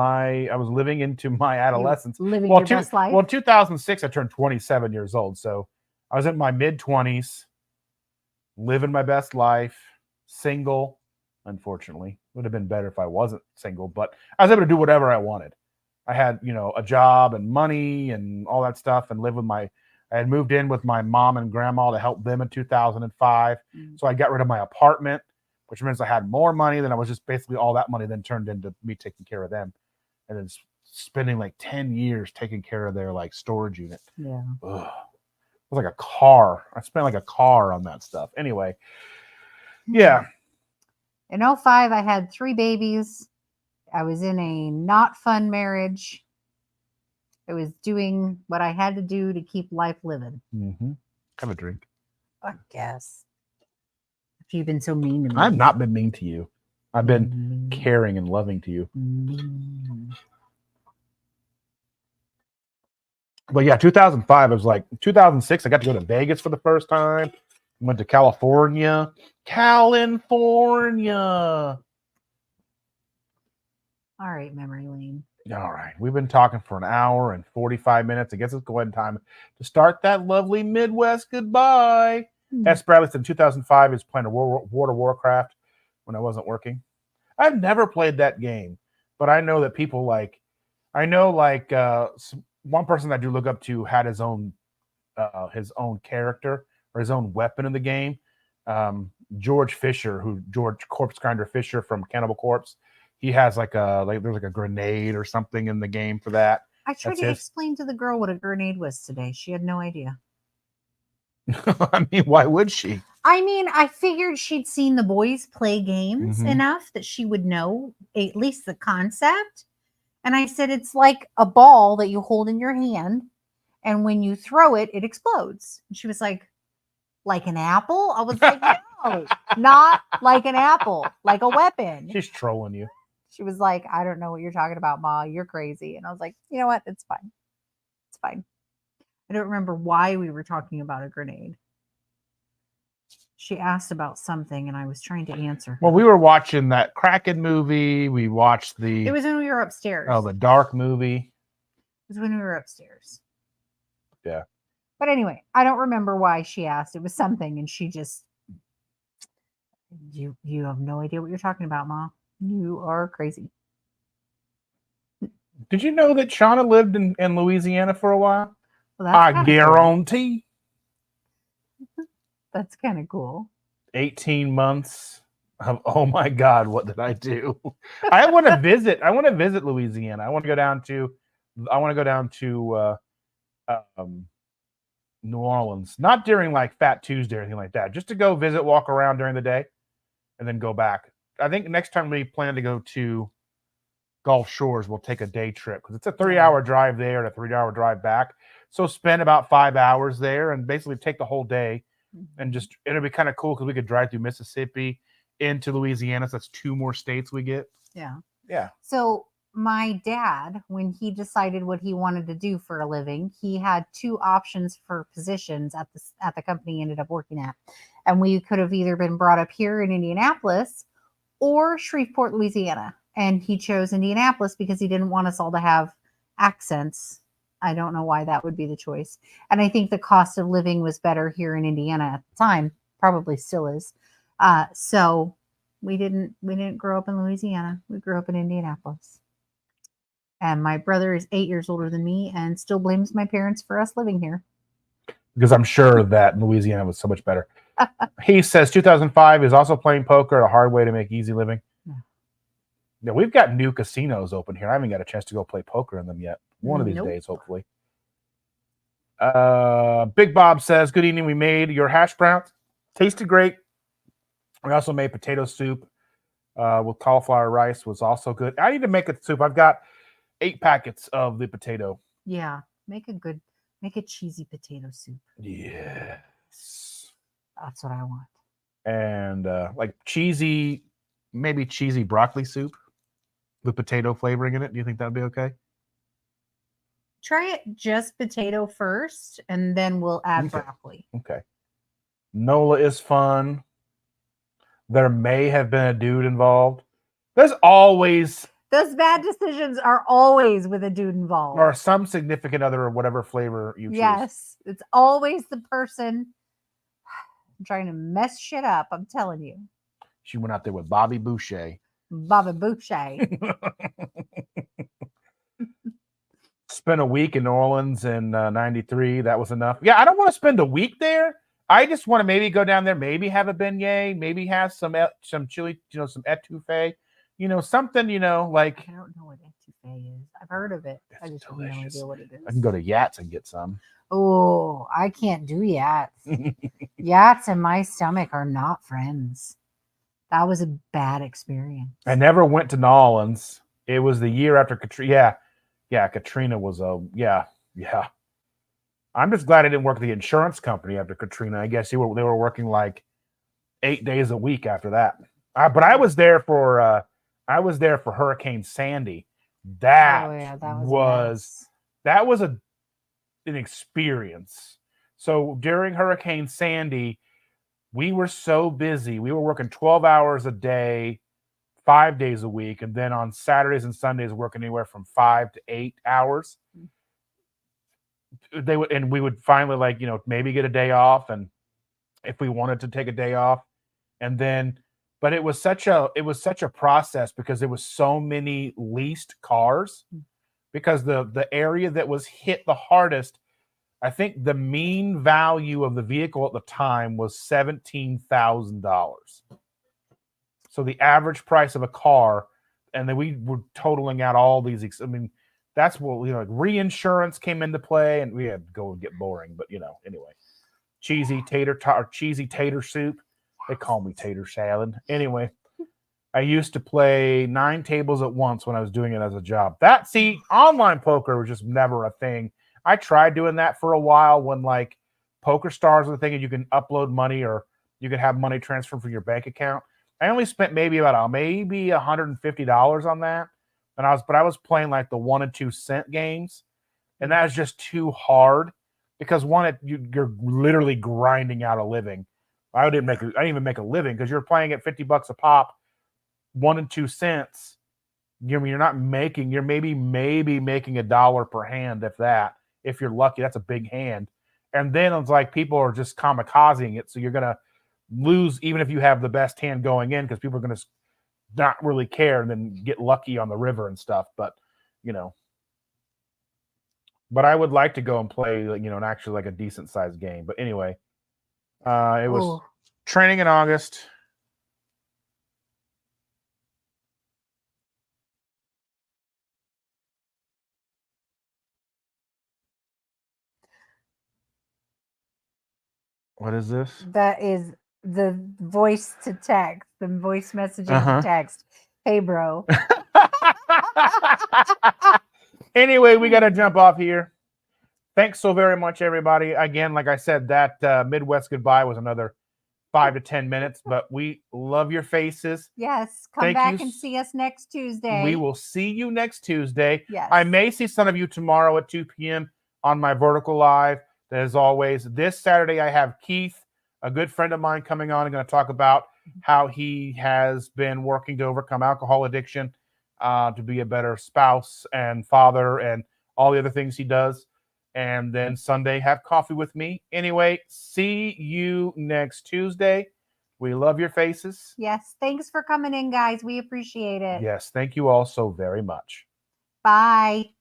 into my adolescence. Living your best life? Well, in 2006, I turned 27 years old. So I was in my mid-20s, living my best life, single, unfortunately. Would have been better if I wasn't single, but I was able to do whatever I wanted. I had, a job and money and all that stuff, and I had moved in with my mom and grandma to help them in 2005. So I got rid of my apartment, which means I had more money than I was just basically all that money then turned into me taking care of them. And then spending like 10 years taking care of their like storage unit. Yeah. Ugh. It was like a car. I spent like a car on that stuff. Anyway. Yeah. In 2005, I had 3 babies. I was in a not fun marriage. I was doing what I had to do to keep life living. Mm-hmm. Have a drink. I guess. If you've been so mean to me. I've not been mean to you. I've been caring and loving to you. But yeah, 2005, it was like 2006. I got to go to Vegas for the first time. Went to California. All right, memory lane. All right. We've been talking for an hour and 45 minutes. I guess it's go ahead time to start that lovely Midwest goodbye. S. Bradley said in 2005 he was playing a World of Warcraft when I wasn't working. I've never played that game, but I know that people one person I do look up to had his own character or his own weapon in the game. George Corpse Grinder Fisher from Cannibal Corpse. He has there's like a grenade or something in the game for that. I tried to explain to the girl what a grenade was today. She had no idea. I mean, why would she? I mean, I figured she'd seen the boys play games enough that she would know at least the concept. And I said, it's like a ball that you hold in your hand. And when you throw it, it explodes. And she was like an apple? I was like, no, not like an apple, like a weapon. She's trolling you. She was like, I don't know what you're talking about, Ma. You're crazy. And I was like, you know what? It's fine. fine. I don't remember why we were talking about a grenade. She asked about something, and I was trying to answer her. Well, we were watching that Kraken movie. We watched It was when we were upstairs. the Dark movie. It was when we were upstairs. Yeah. But anyway, I don't remember why she asked. It was something, and she just, you have no idea what you're talking about, Ma. You are crazy. Did you know that Shauna lived in Louisiana for a while? Well, that's I guarantee. Cool. That's kind of cool. 18 months of, oh my God, what did I do? I want to visit. I want to visit Louisiana. I want to go down to New Orleans, not during like Fat Tuesday or anything like that, just to go visit, walk around during the day, and then go back. I think next time we plan to go to Gulf Shores, we'll take a day trip because it's a 3-hour drive there and a 3-hour drive back. So spend about 5 hours there and basically take the whole day. And just, it'll be kind of cool because we could drive through Mississippi into Louisiana. So that's 2 more states we get. Yeah. Yeah. So my dad, when he decided what he wanted to do for a living, he had 2 options for positions at the company he ended up working at. And we could have either been brought up here in Indianapolis or Shreveport, Louisiana. And he chose Indianapolis because he didn't want us all to have accents. I don't know why that would be the choice. And I think the cost of living was better here in Indiana at the time, probably still is. So we didn't grow up in Louisiana. We grew up in Indianapolis. And my brother is 8 years older than me and still blames my parents for us living here. Because I'm sure that Louisiana was so much better. He says 2005 is also playing poker, a hard way to make easy living. Yeah, we've got new casinos open here. I haven't got a chance to go play poker in them yet. One of these days, hopefully. Big Bob says, good evening. We made your hash browns. Tasted great. We also made potato soup with cauliflower rice. Was also good. I need to make a soup. I've got 8 packets of the potato. Yeah. Make a cheesy potato soup. Yes. That's what I want. And like maybe cheesy broccoli soup with potato flavoring in it. Do you think that'd be okay? Try it just potato first, and then we'll add broccoli. Okay. NOLA is fun. There may have been a dude involved. There's always... Those bad decisions are always with a dude involved. Or some significant other or whatever flavor you choose. Yes. It's always the person trying to mess shit up, I'm telling you. She went out there with Bobby Boucher. Bobby Boucher. Spent a week in New Orleans in 93. That was enough. Yeah, I don't want to spend a week there. I just want to maybe go down there, maybe have a beignet, maybe have some chili, some etouffee, something, like. I don't know what etouffee is. I've heard of it. I just have no idea what it is. I can go to Yats and get some. Oh, I can't do Yats. Yats and my stomach are not friends. That was a bad experience. I never went to New Orleans. It was the year after Katrina. Yeah, Katrina was yeah. I'm just glad I didn't work at the insurance company after Katrina. I guess they were working like 8 days a week after that. But I was there for Hurricane Sandy. That was an experience. So during Hurricane Sandy, we were so busy. We were working 12 hours a day, 5 days a week, and then on Saturdays and Sundays working anywhere from 5 to 8 hours. We would finally maybe get a day off, and if we wanted to take a day off, but it was such a process because there was so many leased cars, because the area that was hit the hardest, I think the mean value of the vehicle at the time was $17,000. So the average price of a car, and then we were totaling out all these. I mean, that's what like reinsurance came into play, and we had to go and get boring. But anyway, cheesy tater soup. They call me tater salad. Anyway, I used to play 9 tables at once when I was doing it as a job. Online poker was just never a thing. I tried doing that for a while when like Poker Stars was a thing and you can upload money or you could have money transferred from your bank account. I only spent maybe $150 on that. But I was playing like the 1 and 2 cent games. And that is just too hard because one, you're literally grinding out a living. I didn't even make a living because you're playing at $50 a pop, 1 and 2 cents. You're not making, you're maybe making $1 per hand, if that. If you're lucky, that's a big hand. And then it's like people are just kamikazing it, so you're gonna lose even if you have the best hand going in because people are gonna not really care and then get lucky on the river and stuff. But but I would like to go and play, an actually like a decent sized game. But anyway, it was training in August. What is this? That is the voice to text, the voice messaging to text. Hey, bro. Anyway, we got to jump off here. Thanks so very much, everybody. Again, like I said, that Midwest goodbye was another 5 to 10 minutes, but we love your faces. Yes. Come back and see us next Tuesday. We will see you next Tuesday. Yes. I may see some of you tomorrow at 2 p.m. on my Vertical Live. As always, this Saturday, I have Keith, a good friend of mine, coming on and going to talk about how he has been working to overcome alcohol addiction, to be a better spouse and father and all the other things he does. And then Sunday, have coffee with me. Anyway, see you next Tuesday. We love your faces. Yes. Thanks for coming in, guys. We appreciate it. Yes. Thank you all so very much. Bye.